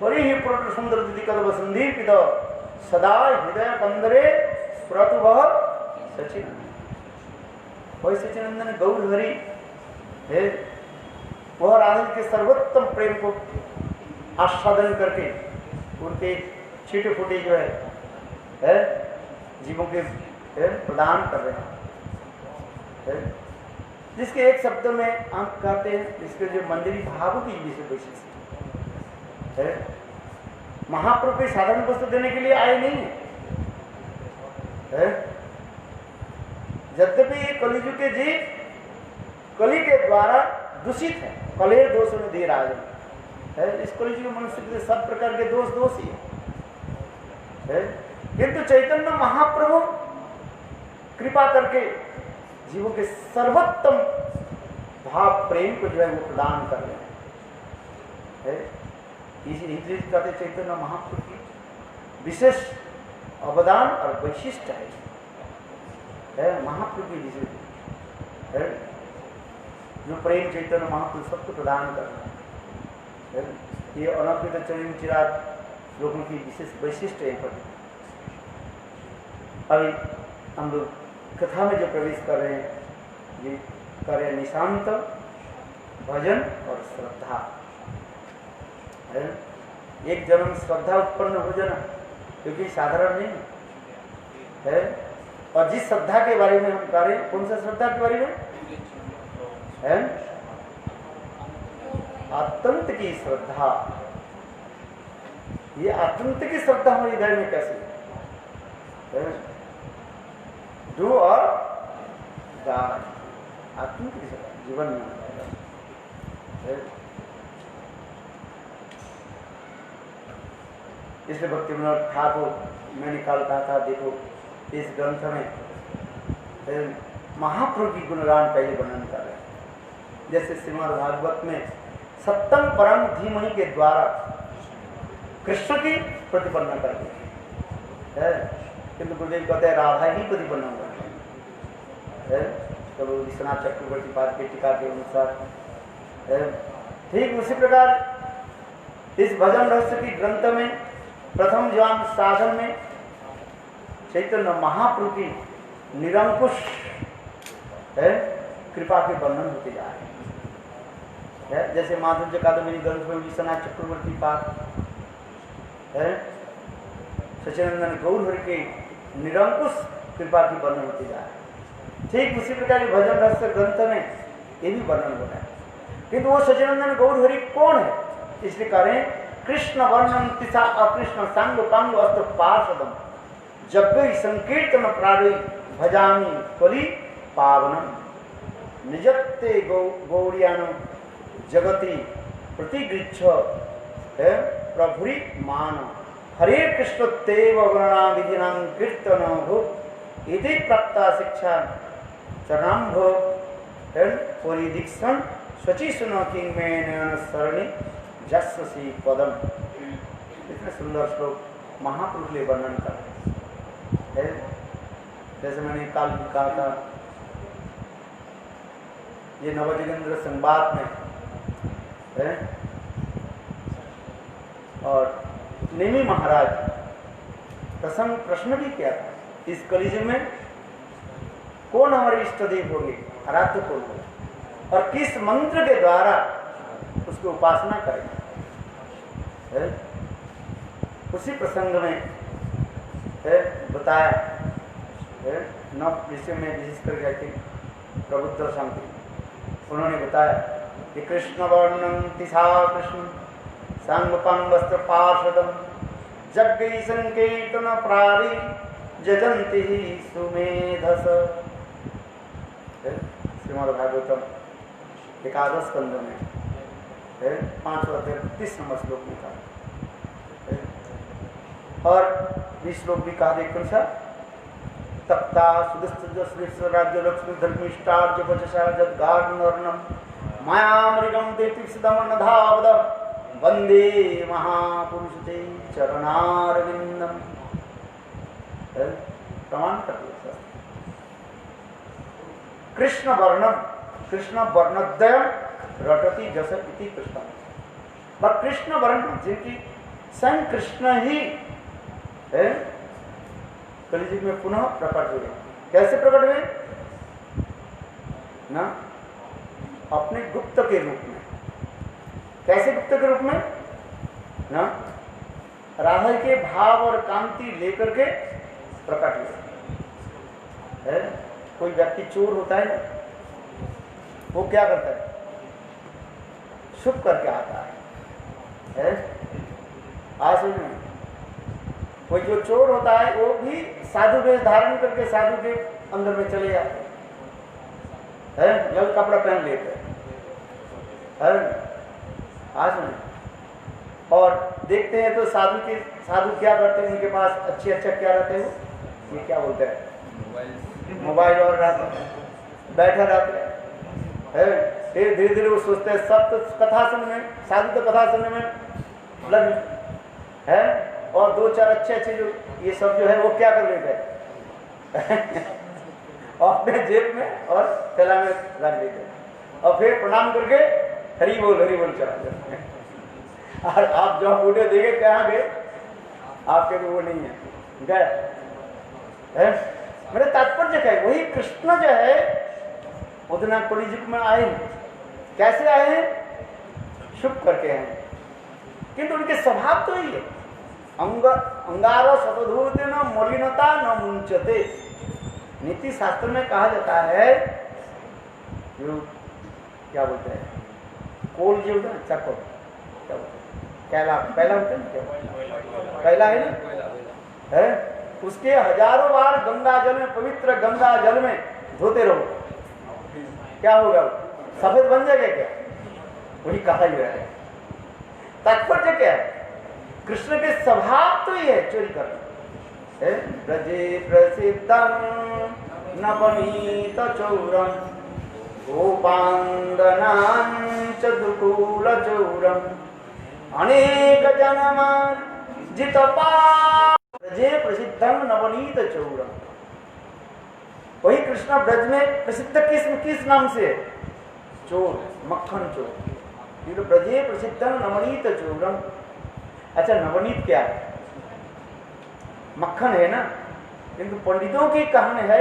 परि ही पुरुष सुंदर दिदि कदव संदीपित सदा हृदय कंदरे स्फुरतु वह सचिन। वही सचिनंदन गौर हरि है, वह राधा के सर्वोत्तम प्रेम को आस्वादन करके उनके छीटे फूटे जो है जीवों के प्रदान कर रहे हैं, जिसके एक शब्द में आप कहते हैं, इसके जो मंदिरी भावों की विशेष है। महाप्रभु कोई साधारण वस्तु देने के लिए आए नहीं है। यद्यपि ये कलिजुग के जीव कली के द्वारा दूषित है, कलेर दोष में दे रहा है। इस कलिजुग मनुष्य के सब प्रकार के दोष ही है। किंतु चैतन्य महाप्रभु कृपा करके जीवों के सर्वोत्तम भाव प्रेम को जो है वो प्रदान कर रहे हैं। इसलिए कहते चैतन्य महाप्रभु की विशेष अवदान और वैशिष्ट है महाप्रभु की विशेष है, जो प्रेम चैतन्य महाप्रभु सबको प्रदान कर रहे हैं। ये अनर्पित चरिम चिराग लोगों की विशेष वैशिष्ट है। अभी हम लोग कथा में जो प्रवेश कर रहे हैं, ये कार्य निशांत भजन और श्रद्धा है। एक जन्म श्रद्धा उत्पन्न हो जाना क्योंकि साधारण नहीं है। और जिस श्रद्धा के बारे में हम कह रहे हैं, कौन सा श्रद्धा के बारे में है? अत्यंत की श्रद्धा। ये अत्यंत की श्रद्धा हमारे हृदय में कैसे है? डू और डाई, अत्यंत की श्रद्धा जीवन में है। इसलिए भक्ति विनोद ठाकुर मैंने कल कहा था, देखो इस ग्रंथ में महाप्रभु की गुणगान का ये वर्णन कर रहे हैं। जैसे श्रीमद् भागवत में सप्तम परम धीमहि के द्वारा कृष्ण की प्रतिपन्न करते हैं, किंतु गुरुदेव कहते हैं राधा ही प्रतिपन्न करते हैं। तो विश्वनाथ चक्रवर्ती पाद की टीका के अनुसार ठीक उसी प्रकार इस भजन रहस्य की ग्रंथ में प्रथम ज्ञान साधन में चैतन्य महाप्रभु की निरंकुश कृपा के वर्णन होते जा रहे हैं। जैसे माधुर्य कादम्बरी ग्रंथ में विश्वनाथ चक्रवर्ती पाद सचिनंदन गौर हरि के निरंकुश कृपा की वर्णन होते जा रहे हैं। ठीक उसी प्रकार भजन रहस्य ग्रंथ में ये भी वर्णन हो रहा है। किंतु वो सचिनंदन गौर हरि कौन है? इसलिए कह रहे हैं कृष्ण वर्णन तिसा अकृष्ण सांग पांग अस्त्र पार्षदम जब संकीर्तन प्राणी भजामी कली पावनम निजत्ते गौरियान जगति प्रतिगृच्छ प्रभुरी मान हरे कृष्ण तेव वर्णा विधिना कीर्तन हो इति प्राप्ता शिक्षा चरणाम्भ परिदीक्षण स्वची सुनो किंग में नयन सरणी जस्सी पदम। इतने सुंदर श्लोक महापुरुष ले वर्णन कर है। जैसे मैंने काल भी कहा था, ये नवजोगेंद्र संवाद में है और नेमी महाराज प्रसंग प्रश्न भी किया था, इस कलियुग में कौन हमारे इष्ट देव होंगे, आराध्य कौन होगा और किस मंत्र के द्वारा उसकी उपासना करेंगे। उसी प्रसंग में बताया नव विषय में विशेष कर गए थे प्रबुद्ध शांति, उन्होंने बताया कि कृष्ण वर्णन तिसा कृष्ण सांगपांग वस्त्र पार्षदम जग्गै संकीर्तन प्रारी जजंती ही सुमेधस। श्रीमद् भागवतम एकादश स्कंद में 5 अध्याय 30 नंबर श्लोक में कहा और 20 श्लोक भी कहा देख तप्ता सुदस्त राज्य लक्ष्मी धर्मिष्टार्ज वचसा जदगार्णम मायामृगम देतीक्षितमनधावद वंदे महापुरुष ते चरणारविंदम। प्रमाण कर दिया। कृष्ण वर्णद्वयम रटति जस इति कृष्ण। पर कृष्ण वर्ण जिनकी स्वयं कृष्ण ही है कलियुग में पुनः प्रकट हुए। कैसे प्रकट हुए ना? अपने गुप्त के रूप में। कैसे गुप्त के रूप में ना? राधा के भाव और कांति लेकर के प्रकट हुए। कोई व्यक्ति चोर होता है ना, वो क्या करता है? छुप करके आता है। आज में कोई जो चोर होता है वो भी साधु वेश धारण करके साधु के अंदर में चले जाते हैं, लाल कपड़ा पहन लेते हैं। आज में और देखते हैं तो साधु क्या करते हैं? उनके पास अच्छा क्या रहते हैं? ये क्या बोलते हैं? मोबाइल और बैठा रहते हैं। फिर धीरे धीरे वो सोचते हैं सब तो कथा सुनने में, साधु तो कथा सुनने में लग है, और दो चार अच्छे जो ये सब जो है वो क्या कर लेते हैं? अपने जेब में और थैला में रख देते हैं और फिर प्रणाम करके हरी बोल चला जाते हैं। और आप जो बूढ़े देखे कहाँ गए? आपके तो वो नहीं है, गए। मेरे तात्पर्य क्या है? वही कृष्ण जो है उतना कलियुग में आए हैं। कैसे आए हैं? शुभ करके हैं, किंतु उनके स्वभाव तो ही है। अंगार सतधूत न मलिनता न मुंचते। नीति शास्त्र में कहा जाता है, जो क्या बोलते हैं, कोल जो होता है चक्कर, क्या बोलते हैं, कैला, पहला होता है ना, पहला है ना, है उसके हजारों बार गंगा जल में, पवित्र गंगा जल में धोते रहो, क्या होगा? सफेद बन जाएगा क्या? वही कहा ही है। तात्पर्य क्या है? कृष्ण के स्वभाव तो ही है चोरी करना। ब्रजे प्रसिद्धं नवनीत चौरम गोपांगनां च दुकूल चौरम अनेक जन्मान जितपा। ब्रजे प्रसिद्धं नवनीत चौरम। वही कृष्ण ब्रज में प्रसिद्ध किस नाम से? चोर, मक्खन चोर। ब्रजे प्रसिद्धं नवनीत चौरम। अच्छा, नवनीत क्या है? मक्खन है ना, किंतु पंडितों की कहानी है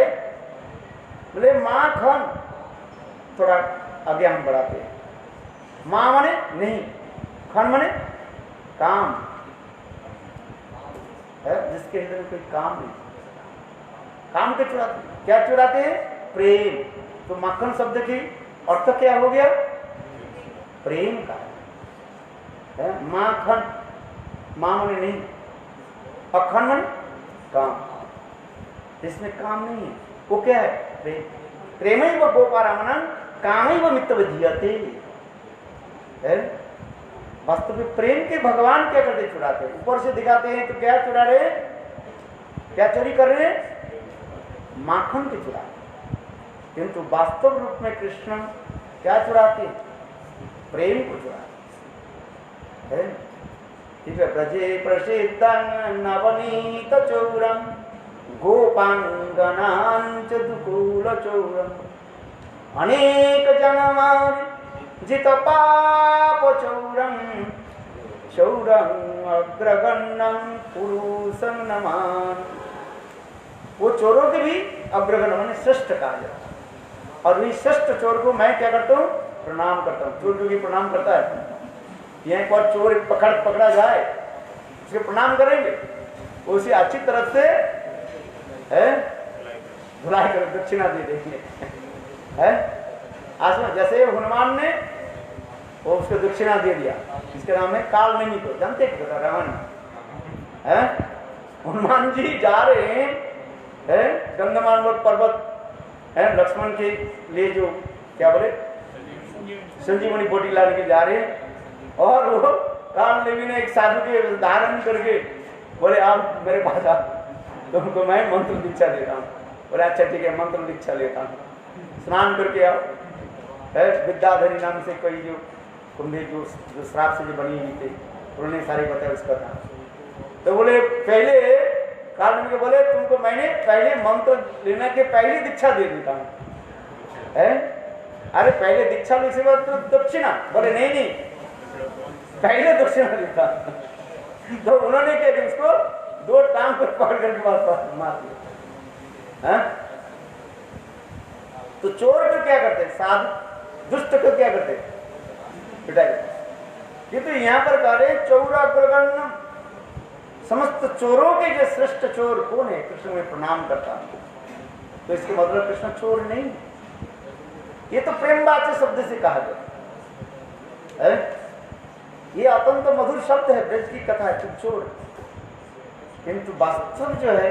बोले माखन, थोड़ा आगे हम बढ़ाते हैं। माँ माने नहीं, खन माने काम है, जिसके अंदर कोई काम नहीं। काम के चुराते, क्या चुराते हैं? प्रेम। तो माखन शब्द की अर्थ क्या हो गया? प्रेम का है। माखन, मां माने नहीं, अखंड माने काम। इसमें काम नहीं है, वो क्या है? प्रेम। प्रेमैव गोपारामणं कामैव मित्रवधीयते। वास्तव में प्रेम के भगवान क्या करते? चुराते। ऊपर से दिखाते हैं तो क्या चुरा रहे? क्या चोरी कर रहे हैं? माखन के चुरा। किंतु वास्तव रूप में कृष्ण क्या चुराते हैं? प्रेम को चुराते हैं। ठीक है। ब्रजे प्रसिद्धं नवनीत चौरम गोपांगनां च दुकूल चौरम अनेक जन्मान जित पाप चौरम चौरम अग्रगण्यं पुरुषं नमान। वो चोरों के भी अग्रगण्य माने श्रेष्ठ कहा जाता है। और वही श्रेष्ठ चोर को मैं क्या करता हूँ? प्रणाम करता हूँ। चोर जो भी प्रणाम करता है, यहीं पर चोर पकड़ा जाए उसके प्रणाम करेंगे, उसे अच्छी तरह से धुलाई कर दक्षिणा दे देंगे। आसमान जैसे हनुमान ने वो उसको दक्षिणा दे दिया, इसके नाम है काल नहीं। तो जानते क्या रावण है? हनुमान जी जा रहे हैं गंधमान पर्वत है, लक्ष्मण के लिए जो क्या बोले संजीवनी बोटी लाने के जा रहे हैं, और वो काल देवी ने एक साधु के धारण करके बोले आप मेरे पास आओ, तुमको मैं मंत्र दीक्षा देता हूँ। बोले अच्छा ठीक है, मंत्र दीक्षा लेता हूँ, स्नान करके आओ। विद्याधरी नाम से कोई जो कुंभी जो श्राप से जो बनी हुई थी, उन्होंने सारी बताया उसका था। तो बोले पहले काल में बोले तुमको मैंने पहले मंत्र लेने के पहले दीक्षा दे देता हूँ। अरे पहले दीक्षा लेने के बाद तो दक्षिणा, बोले नहीं नहीं पहले दक्षिणा देता। तो उन्होंने क्या किया, उसको 2 टांग पर पकड़ करके मार दिया। तो चोर को क्या करते, साधु दुष्ट को क्या करते, पिटाई। किंतु यहाँ पर कह रहे चौराग्रगण्य समस्त चोरों के जो श्रेष्ठ चोर कौन है, कृष्ण में प्रणाम करता हूं। तो इसके मतलब कृष्ण चोर नहीं, ये तो प्रेमवाच्य शब्द से कहा गया है। ये अत्यंत मधुर शब्द है, ब्रज की कथा है, तुम चोर। किंतु वास्तव जो है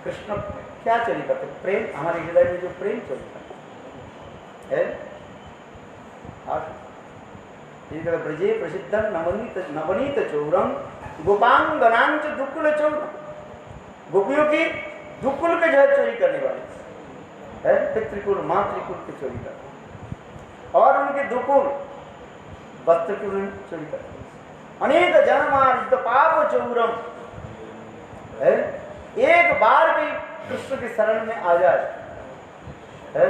कृष्ण क्या चोरी करते, प्रेम, हमारे हृदय में जो प्रेम चोरी करते है। ब्रजे प्रसिद्ध नवनीत चौरम गोपांगनांच दुकुल चोर, गोपियों की दुकुल के जो है चोरी करने वाले है, पितृकुल मातृकुल की चोरी करते, और उनके दुकुल वस्त्र की चोरी करते। अनेक जन्मार्जित पाप चौरम है, एक बार भी कृष्ण के शरण में आ जाए है,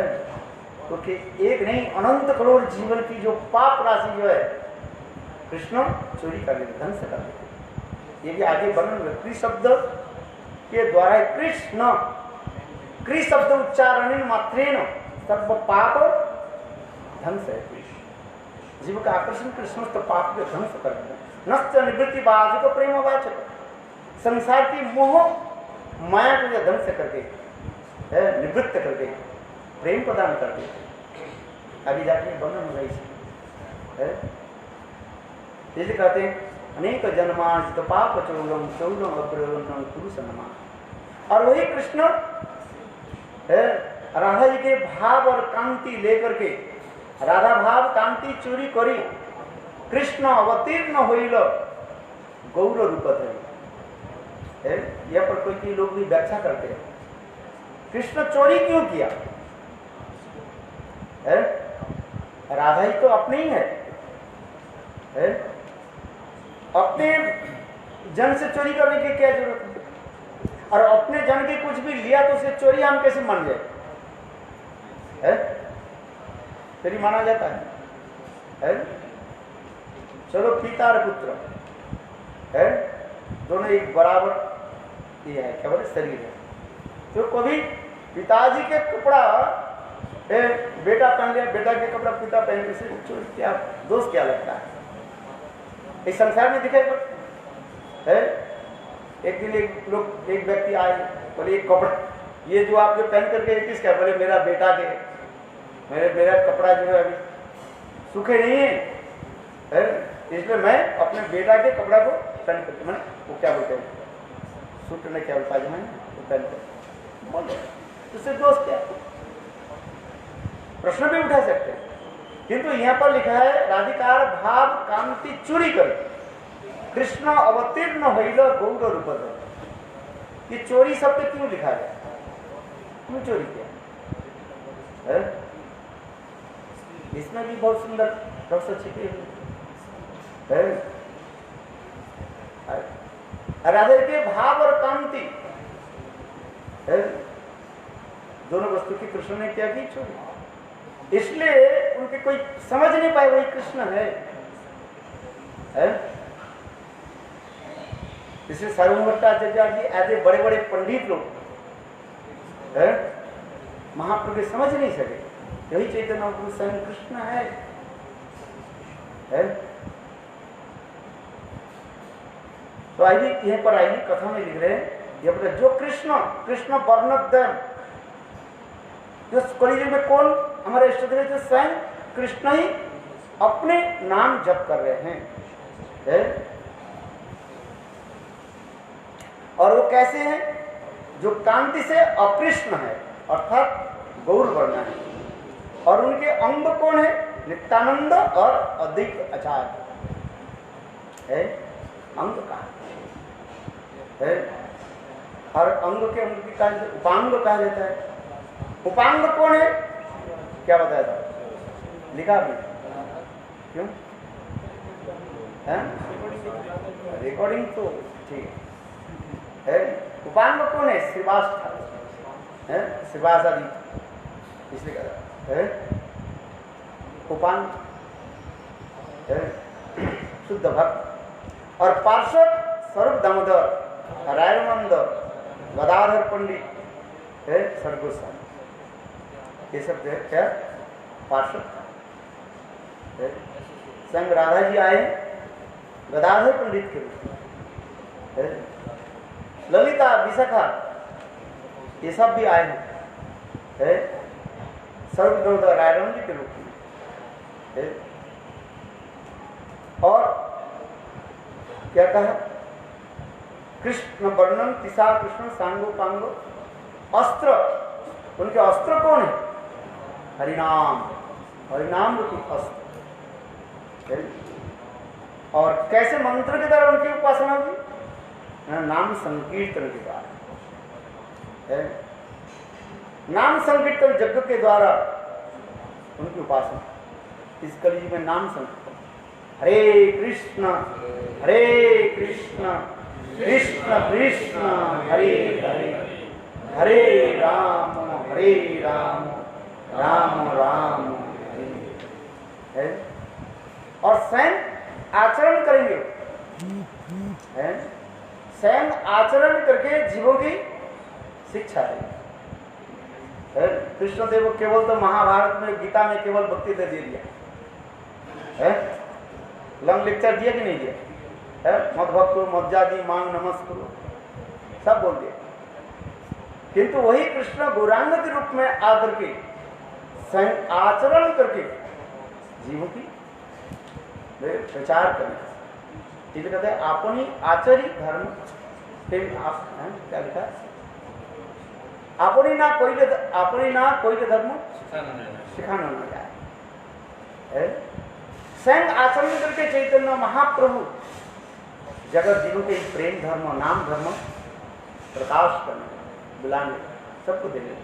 क्योंकि एक नहीं अनंत करोड़ जीवन की जो पाप राशि जो है कृष्ण चोरी कर लेते, ध्वंस कर लेते। ये भी आगे वर्णन कृ शब्द के द्वारा, कृष्ण कृ शब्द उच्चारण मात्रेण सर्व पाप ध्वंस है। जीव का आकर्षण कृष्ण तो पाप के ध्वंस कर देते। नष्ट निवृत्ति बाजुक प्रेम वाचक, संसार की मोह माया को ध्वंस करके निवृत्त करके प्रेम प्रदान करके, अभी जाके वर्णन हो रही जैसे कहते हैं अनेक जन्मार्जित पाप चौरम चौरम अग्रवन्नम पुरुष नमः। और वही कृष्ण राधा जी के भाव और कांति लेकर के, राधा भाव कांति चोरी करी, कृष्ण अवतीर्ण होइल गौर रूपत है। यह पर कोई लोग भी व्याख्या करते हैं कृष्ण चोरी क्यों किया है? राधा ही तो अपने ही है? अपने जन से चोरी करने की क्या जरूरत है? और अपने जन के कुछ भी लिया तो उसे चोरी हम कैसे मान जाए? चोरी माना जाता है? चलो पिता और पुत्र है, दोनों एक बराबर ये है, क्या बोले, शरीर है। तो कभी पिताजी के कपड़ा बेटा पहन लिया, बेटा के कपड़ा पिता पहन के, चोरी क्या दोष क्या लगता है? इस संसार में दिखाई है। एक दिन एक व्यक्ति आए, बोले एक कपड़ा ये जो आप जो पहन करके किसका, बोले मेरा बेटा के, मेरा कपड़ा जो है अभी सूखे नहीं है, इसलिए मैं अपने बेटा के कपड़ा को पहन करके, मैंने वो क्या बोलते हैं सूट में क्या पायजामा है वो पहन कर बोल, उससे दोस्त क्या, प्रश्न भी उठा सकते हैं। किंतु यहाँ पर लिखा है राधिकार भाव कांति चोरी कर कृष्ण अवतीर्ण होइल गौर रूप। ये चोरी शब्द क्यों लिखा गया, क्यों चोरी किया है? इसमें भी बहुत सुंदर रस छिपे हुए है। राधे के भाव और कांति है, दोनों वस्तु की कृष्ण ने क्या की, चोरी। इसलिए उनके कोई समझ नहीं पाए वही कृष्ण है? इसलिए सार्वभौम भट्टाचार्य जी ऐसे बड़े बड़े पंडित लोग महाप्रभु के समझ नहीं सके यही चैतन्य महाप्रभु स्वयं कृष्ण है। तो आइए यहीं पर आइए कथा में लिख रहे हैं ये बता, जो कृष्ण वर्णोद्यम जो कलियुग में कौन हमारे इष्टदेव जो स्वयं कृष्ण ही अपने नाम जप कर रहे हैं। और वो कैसे हैं? जो कांति से अकृष्ण है अर्थात गौर वर्ण है, और उनके अंग कौन है? नित्यानंद और अद्वैत आचार्य है। अंग का है, और अंग के अंग की उपांग कहा जाता है। उपांग कौन है? क्या बताया था? लिखा भी क्यों है? रिकॉर्डिंग तो ठीक है। उपांग कौन है? श्रीवास है, श्रीवास आदि, इसलिए कहा है उपांग है शुद्ध भक्त। और पार्षद स्वरूप दामोदर, रायनंद, गदाधर पंडित है, सरगोस्वामी, ये सब है क्या पार्षद है। संग राधा जी आए गदाधर पंडित के रूप में, ललिता विशाखा ये सब भी आए हैं सर्वदोद रायरंग जी के रूप में। और क्या कहा? कृष्ण वर्णन तिसा कृष्ण सांगो पांगो, अस्त्र, उनके अस्त्र कौन है? हरिनाम, हरिनाम रूपी अस्त्र। और कैसे मंत्र के द्वारा उनकी उपासना हुई? नाम संकीर्तन के द्वारा है। नाम संकीर्तन यज्ञ के द्वारा उनकी उपासना। इस कलयुग में नाम संकीर्तन, हरे कृष्ण कृष्ण कृष्ण हरे हरे, हरे राम राम राम है। और स्वयं आचरण करेंगे है, स्वयं आचरण करके जीवों की शिक्षा है। कृष्णदेव केवल तो महाभारत में, गीता में केवल भक्ति दे दिया है, लंग लेक्चर दिया कि नहीं दिया है? मत भक्तो मज्जादी मांग नमस्कुरु सब बोल दिया। किंतु वही कृष्ण गौरांग के रूप में आकर के स्वयं आचरण करके जीवों की प्रचार करने, इसलिए कहते हैं अपनी आचरी धर्म क्या लिखा? अपनी ना कोई धर्म सिखाना न जाए। स्वयं आचरण करके चैतन्य महाप्रभु जगत जीवों के प्रेम धर्म, नाम धर्म प्रकाश करने, बुलाने, सबको देने,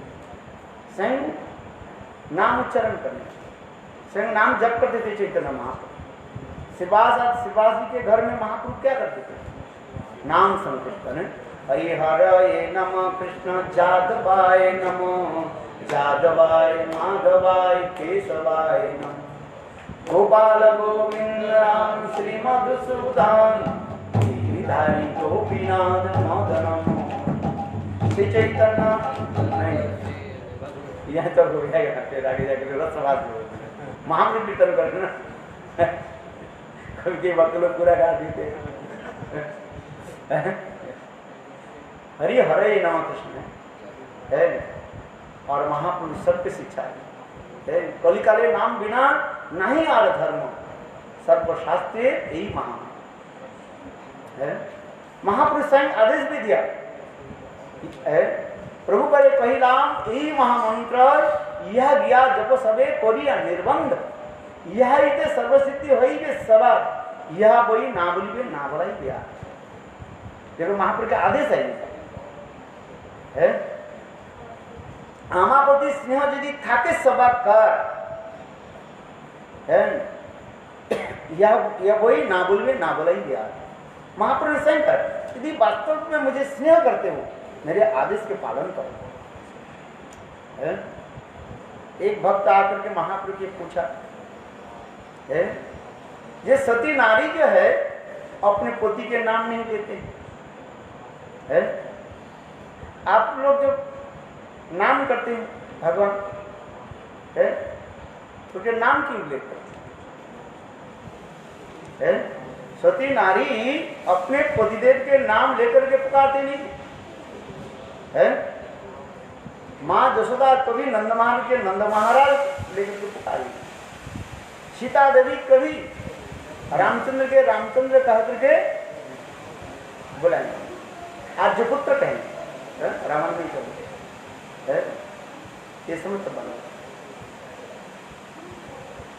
स्वयं नाम उच्चारण करने, स्वयं नाम जप करते थे चैतन्य महाप्रभु। शिवास जी के घर में महाप्रभु क्या करते थे? नाम संकीर्तन। हरिहराय नमः, कृष्ण जादवाय नमः, जादवाय माधवाय केशवाय नमः, गोपाल गोविंद राम श्री मधुसूदन, गिरिधारी गोपीनाथ मदनम। श्री चैतन्य नहीं, यह तो हो जाएगा, फिर आगे जाकर रस समाज महाप्रभु कीर्तन करना के वक्त लोग पूरा गा देते। हरि हरे नमः कृष्ण है। और महापुरुष सबके शिक्षा है। कलिकाले नाम बिना नहीं आर धर्म, सर्वशास्त्रीय यही महान है। महापुरुष स्वयं आदेश भी दिया है, प्रभु का ये पहिलाम यही महामंत्र यह गया जब सबे कोरिया निर्बंध, यह इते सर्वसिद्धि होई के सवा, यह वही ना बोलिए ना बोलाई गया। देखो महाप्रभु का आदेश है। आमापति स्नेह यदि थाके सभा कर है, यह वही ना बोलिए ना बोलाई गया। महाप्रभु स्वयं कर, यदि वास्तव में मुझे स्नेह करते हो मेरे आदेश के पालन करो है। एक भक्त आकर के महाप्रभु से पूछा है, ये सती नारी जो है अपने पति के नाम नहीं लेते है, आप लोग जो नाम करते हैं भगवान है तो क्या नाम क्यों लेते है? सती नारी अपने पतिदेव के नाम लेकर के पुकारते नहीं है। माँ जसोदा कभी नंद महाराज के नंद महाराज लेकर के पुकारी, सीता देवी कभी रामचंद्र के रामचंद्र कह करके बुलाएंगे, आज जो पुत्र कहेंगे, रावण नहीं कहेंगे, ये समझ तो बना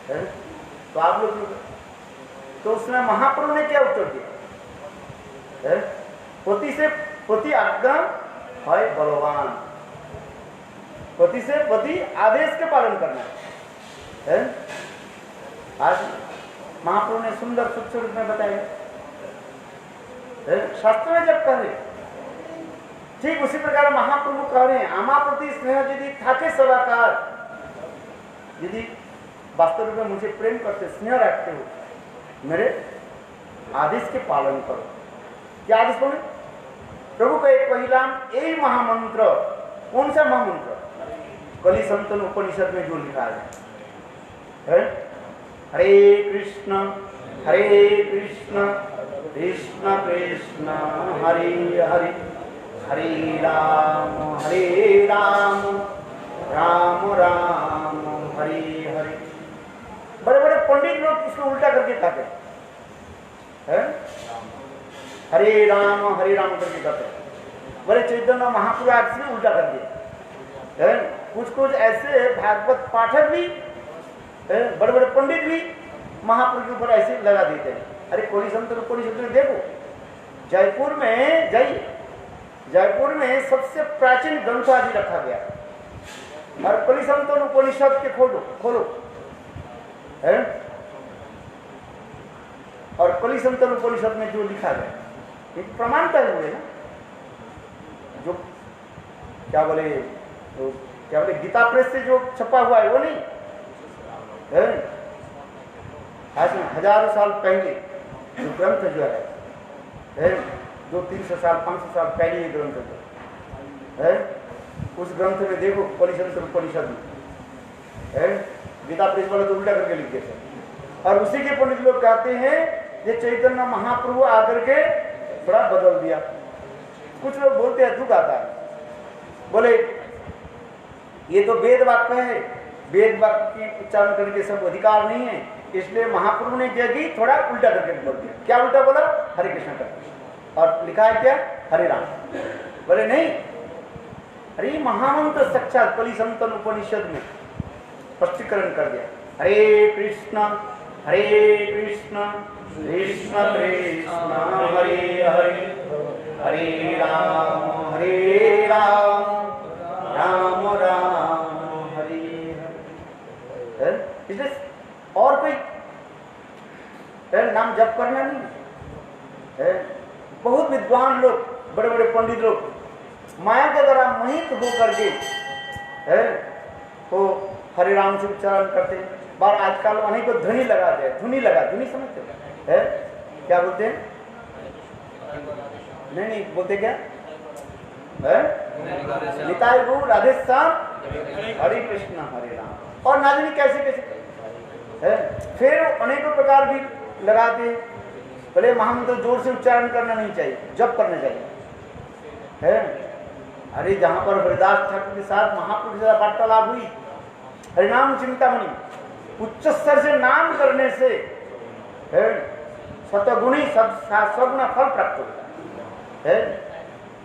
है। तो आप लोग तो उसमें महाप्रभु ने क्या उत्तर दिया है? पति से पति आज्ञा है बलवान, पति से पति आदेश के पालन करना है। आज महाप्रभु ने सुंदर सूक्ष्म रूप में बताया, शास्त्र में जब कहे ठीक उसी प्रकार महाप्रभु कह रहे हैं, आमा प्रति स्नेह यदि थाके सदाकार, यदि वास्तव रूप में मुझे प्रेम करते, स्नेह रखते हो, मेरे आदेश के पालन करो। क्या आदेश बोले? प्रभु का एक पहिलाम यही महामंत्र। कौन सा महामंत्र? कलि संतन उपनिषद में जो लिखा है, हरे कृष्ण कृष्ण कृष्ण हरे हरे, हरे राम राम राम हरे हरे। बड़े बड़े पंडित लोग इसको उल्टा करके कहते हैं, हरे राम करके कहते हैं। बड़े चैतन्य महापुरुष ने उल्टा कर दिया। कुछ ऐसे भागवत पाठक भी, बड़े बड़े पंडित भी महापुरुष के ऊपर ऐसे लगा देते हैं। अरे कोई संत उपनिषद में देखो, जयपुर में जाइए, जयपुर में सबसे प्राचीन ग्रंथ आदि रखा गया, और कलिसंतन उपनिषद के खोलो है, और कलिसंतन उपनिषद में जो लिखा गया एक प्रमाणता हुए ना, जो क्या बोले गीता प्रेस से जो छपा हुआ है वो नहीं है, आज हजारों साल पहले जो ग्रंथ जो है, जो 300 साल 500 साल पहले ये ग्रंथ जो है, उस ग्रंथ में देखो कलिसंतन उपनिषद में गीता प्रेस वाला तो उल्टा करके लिख देते हैं, और उसी के पंडित लोग कहते हैं ये चैतन्य महाप्रभु आकर के थोड़ा बदल दिया। कुछ लोग बोलते हैं, दुख आता है, बोले ये तो वेद वाक्य है, वेद वाक्य की उच्चारण करने के सब अधिकार नहीं है, इसलिए महाप्रभु ने क्या की थोड़ा उल्टा करके बोल दिया। क्या उल्टा बोला? हरे कृष्ण करके, और लिखा है क्या? हरे राम। बोले नहीं, अरे महामंत्र साक्षात कलिसंतन उपनिषद में स्पष्टीकरण कर दिया, हरे कृष्ण कृष्ण कृष्ण हरे हरे, हरे राम राम राम हरे हरे। इसलिए और कोई नाम जप करना नहीं है। बहुत विद्वान लोग, बड़े बड़े पंडित लोग माया के द्वारा मोहित होकर के तो हरे राम से उच्चारण करते हैं। बार आजकल वहीं को ध्वनि लगाते हैं, धुनी समझते हैं, क्या बोलते हैं? नहीं बोलते क्या है? निताई गौर राधे श्याम हरे कृष्ण हरे राम। और ना जाने कैसे है, फिर अनेकों प्रकार भी लगाते हैं। भले महामंत्र जोर से उच्चारण करना नहीं चाहिए, जप करना चाहिए है। अरे जहां पर हरिदास ठाकुर के साथ महापुरुष से वार्तालाप हुई, हरिनाम चिंतामणि, उच्च स्तर से नाम करने से सतगुणी सगुना फल प्राप्त होता है।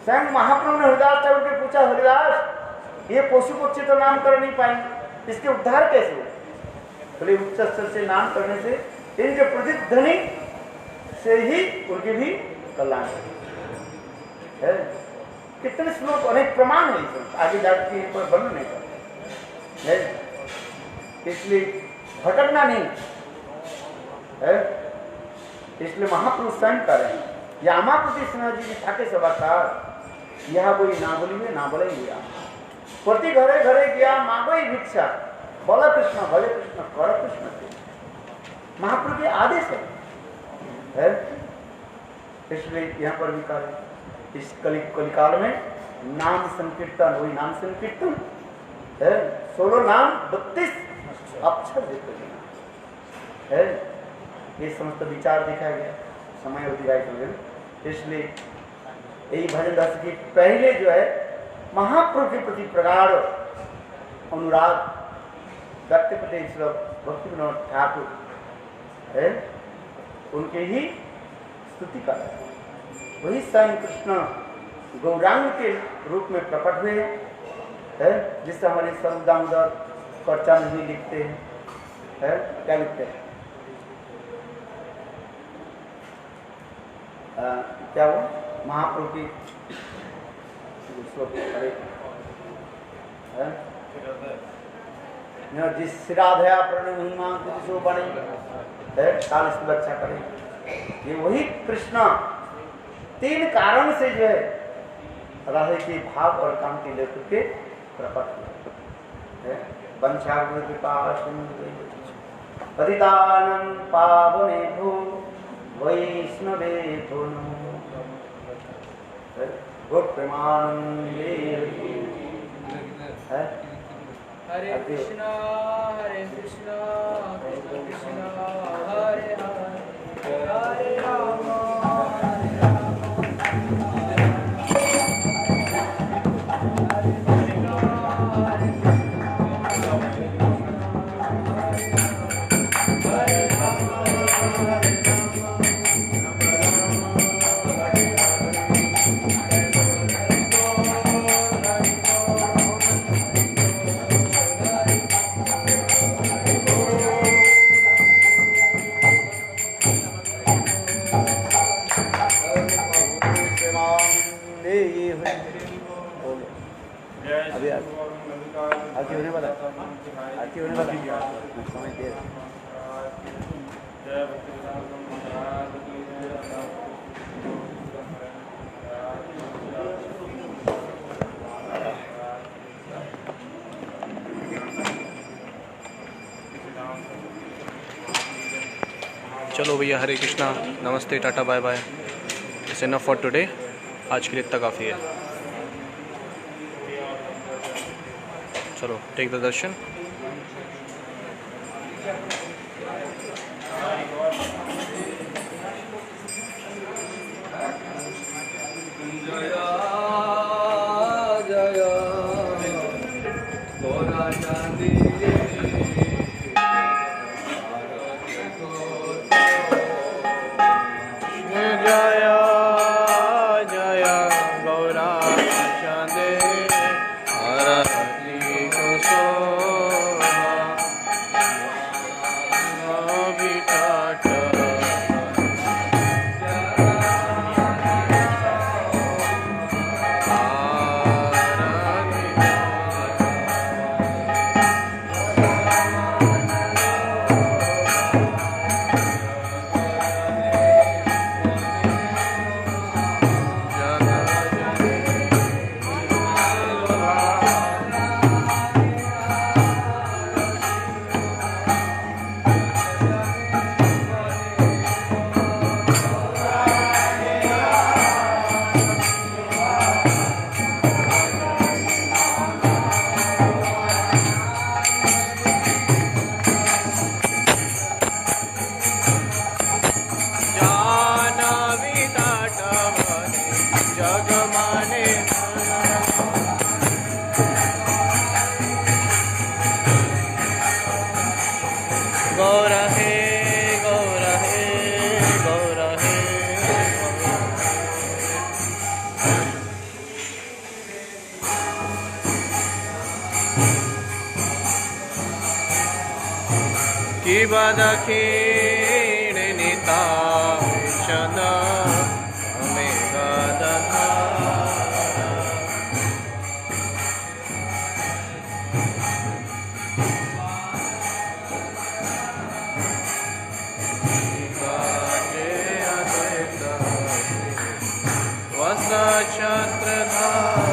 स्वयं महाप्रभु ने हरिदास ठाकुर के पूछा, हरिदास ये पशु पक्षी तो नाम कर नहीं पाएंगे, इसके उद्धार कैसे हो? बोले उच्च स्तर से नाम करने से, इनके प्रतिध्वनि से ही उनकी भी कल्याण है। कितने श्लोक, अनेक प्रमाण है इसमें, आगे जाकर इन पर वर्णन नहीं करते है। इसलिए भटकना नहीं है, इसलिए महापुरुष स्वयं कर रहे हैं, यामा प्रति स्नेह जी ठाके सभाकार, यह कोई ना बोलिए ना बोले गया, प्रति घरे घरे गया मांगोई भिक्षा, बोला कृष्ण भले कृष्ण कर कृष्ण। महाप्रभु के आदेश है। इसलिए यहाँ पर भी कहा, इस कलिकाल में नाम संकीर्तन, वही नाम संकीर्तन है, 16 नाम 32 अक्षर देते है। ये समस्त विचार दिखाया गया, समय अतिवाहित हो गया। इसलिए यही भजन रस की पहले जो है महाप्रभु के प्रति प्रगाढ़ अनुराग व्यक्त करते भक्ति विनोद ठाकुर है, उनके ही स्तुति का वही स्वयं कृष्ण गौरांग के रूप में प्रकट हुए है, जिससे हमारे सर्व दामोदर कर्चा में भी लिखते हैं, क्या लिखते हैं? क्या वो महाप्रभु की जिस राधा प्रणय महिमा कुछ बने है 40 की व्याख्या करें। ये वही कृष्ण 3 कारण से जो है राधे के भाव और काम के लेकर के प्रकट हुए। वंशा गुरु कृपा पतितानं पावनेभ्यो वैष्णवेभ्यो नमो गोप्यमानंदे। हरे कृष्णा कृष्ण कृष्ण हरे हरे हरे राम हरे राम। चलो भैया, हरे कृष्णा, नमस्ते, tata, bye bye. It's enough for today. आज के लिए इतना काफ़ी है। चलो, टेक द दर्शन। दखिण निताय चंदा मेघा दधा वस छत्रधारा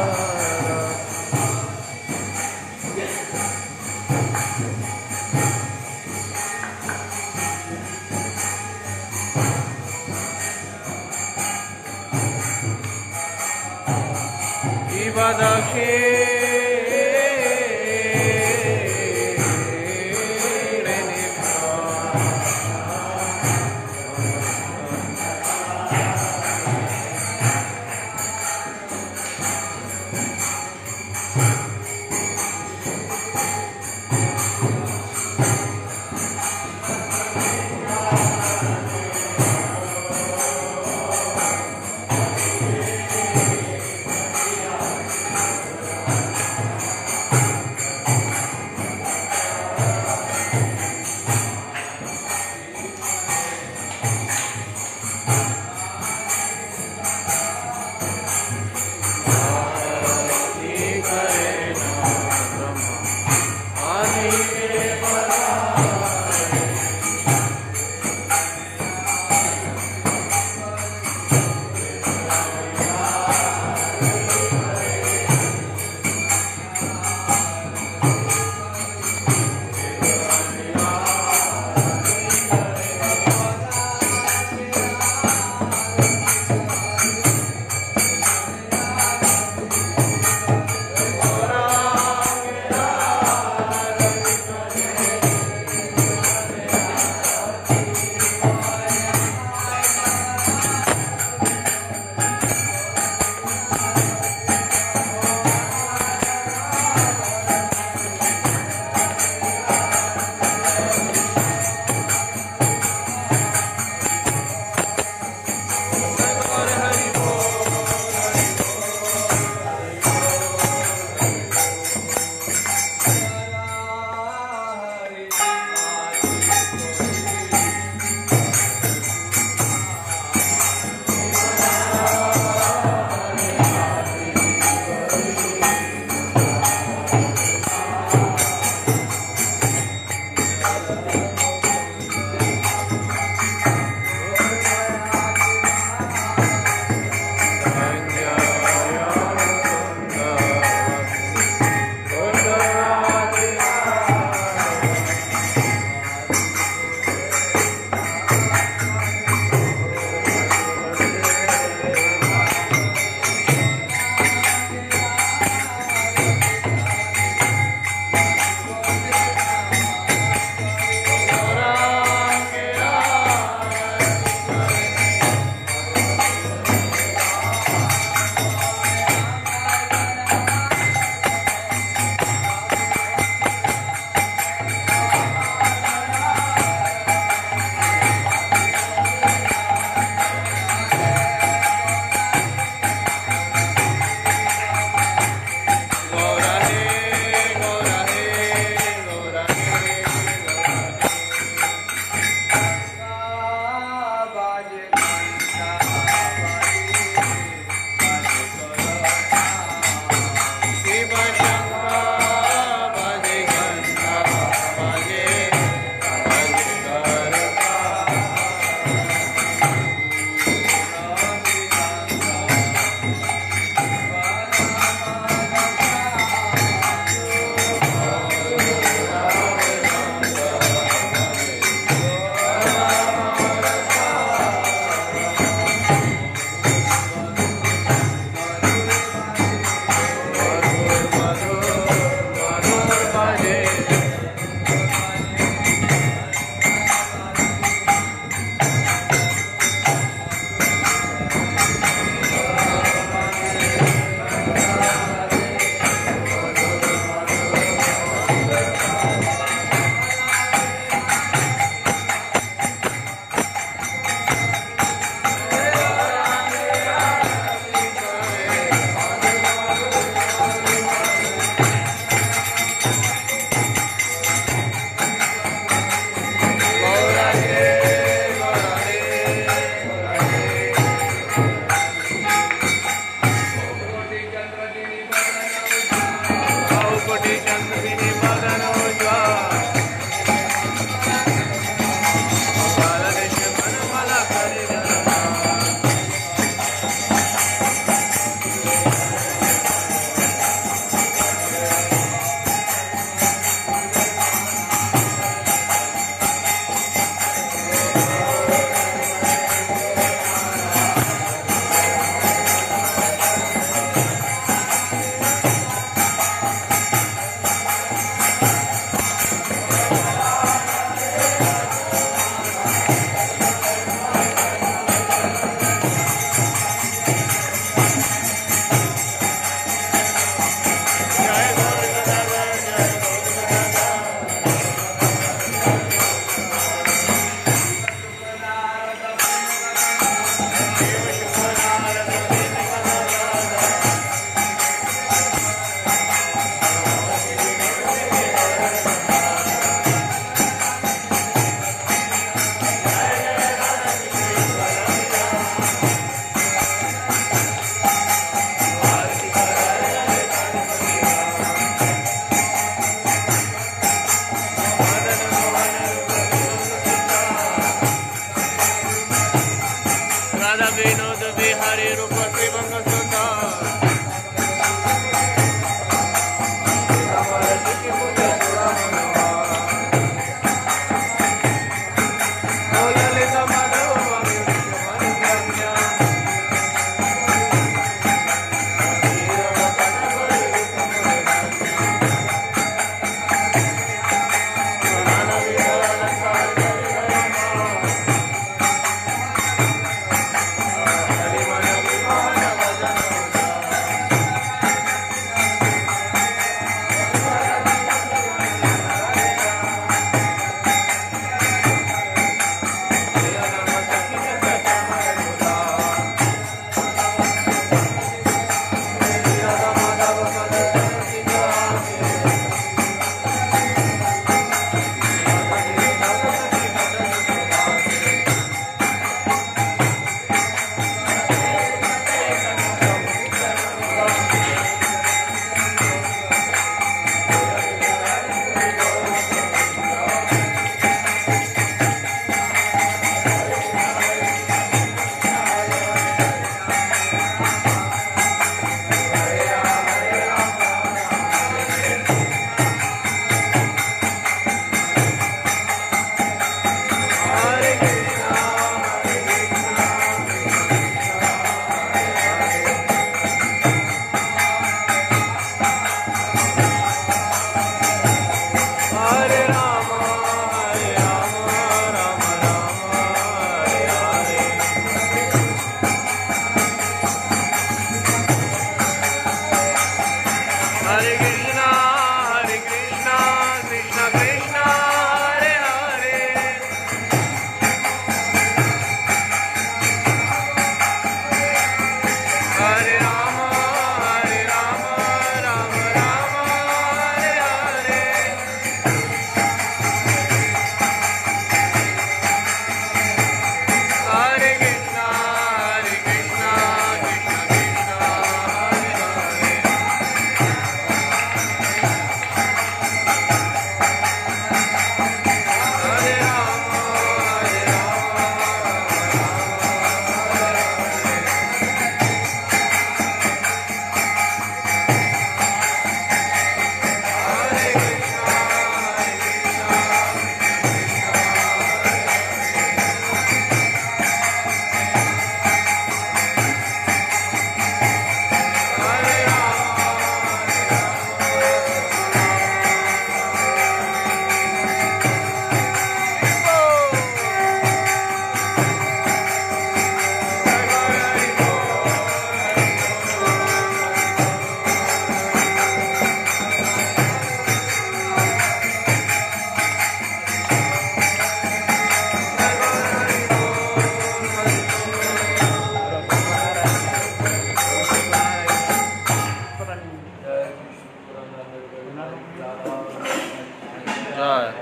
जय।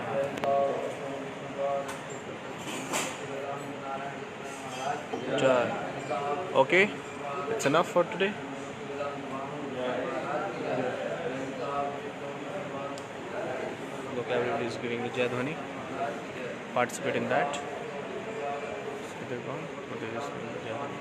जय। Okay, it's enough for today. Look, everybody is giving the Jai Dhwani. Participate in that. See, they're gone. But they're just giving the Jai Dhwani.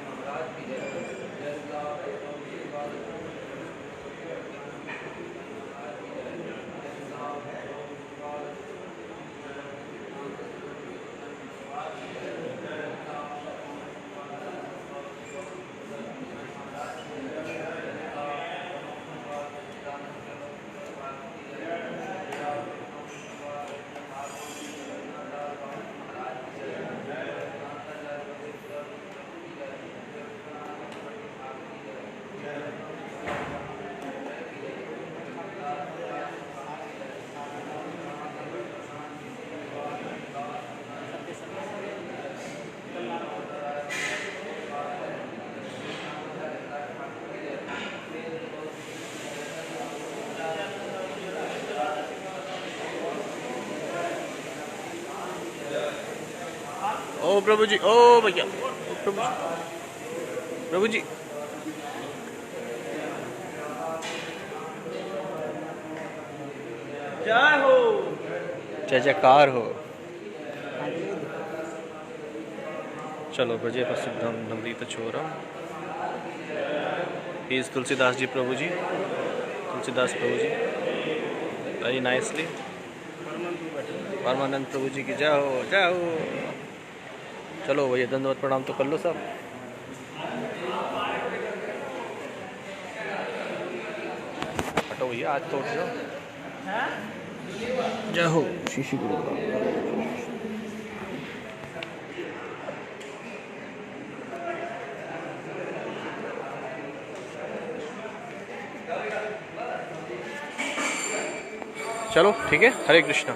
ओ प्रभु जी, ओ भैया, ओ प्रभु जी, प्रभु जी। जय हो, जय जयकार हो। चलो ब्रजे प्रसिद्धम नवनीत छोरम। इज तुलसीदास जी प्रभु जी, तुलसीदास प्रभु जी, वेरी नाइसली। परमानंद प्रभु जी की जय हो, जय हो। चलो भैया दंडवत प्रणाम तो कर लो सब। हटो भैया, आज तो उठ जाओ। जय हो श्री श्री गुरु ग्रंथ। चलो ठीक है, हरे कृष्णा।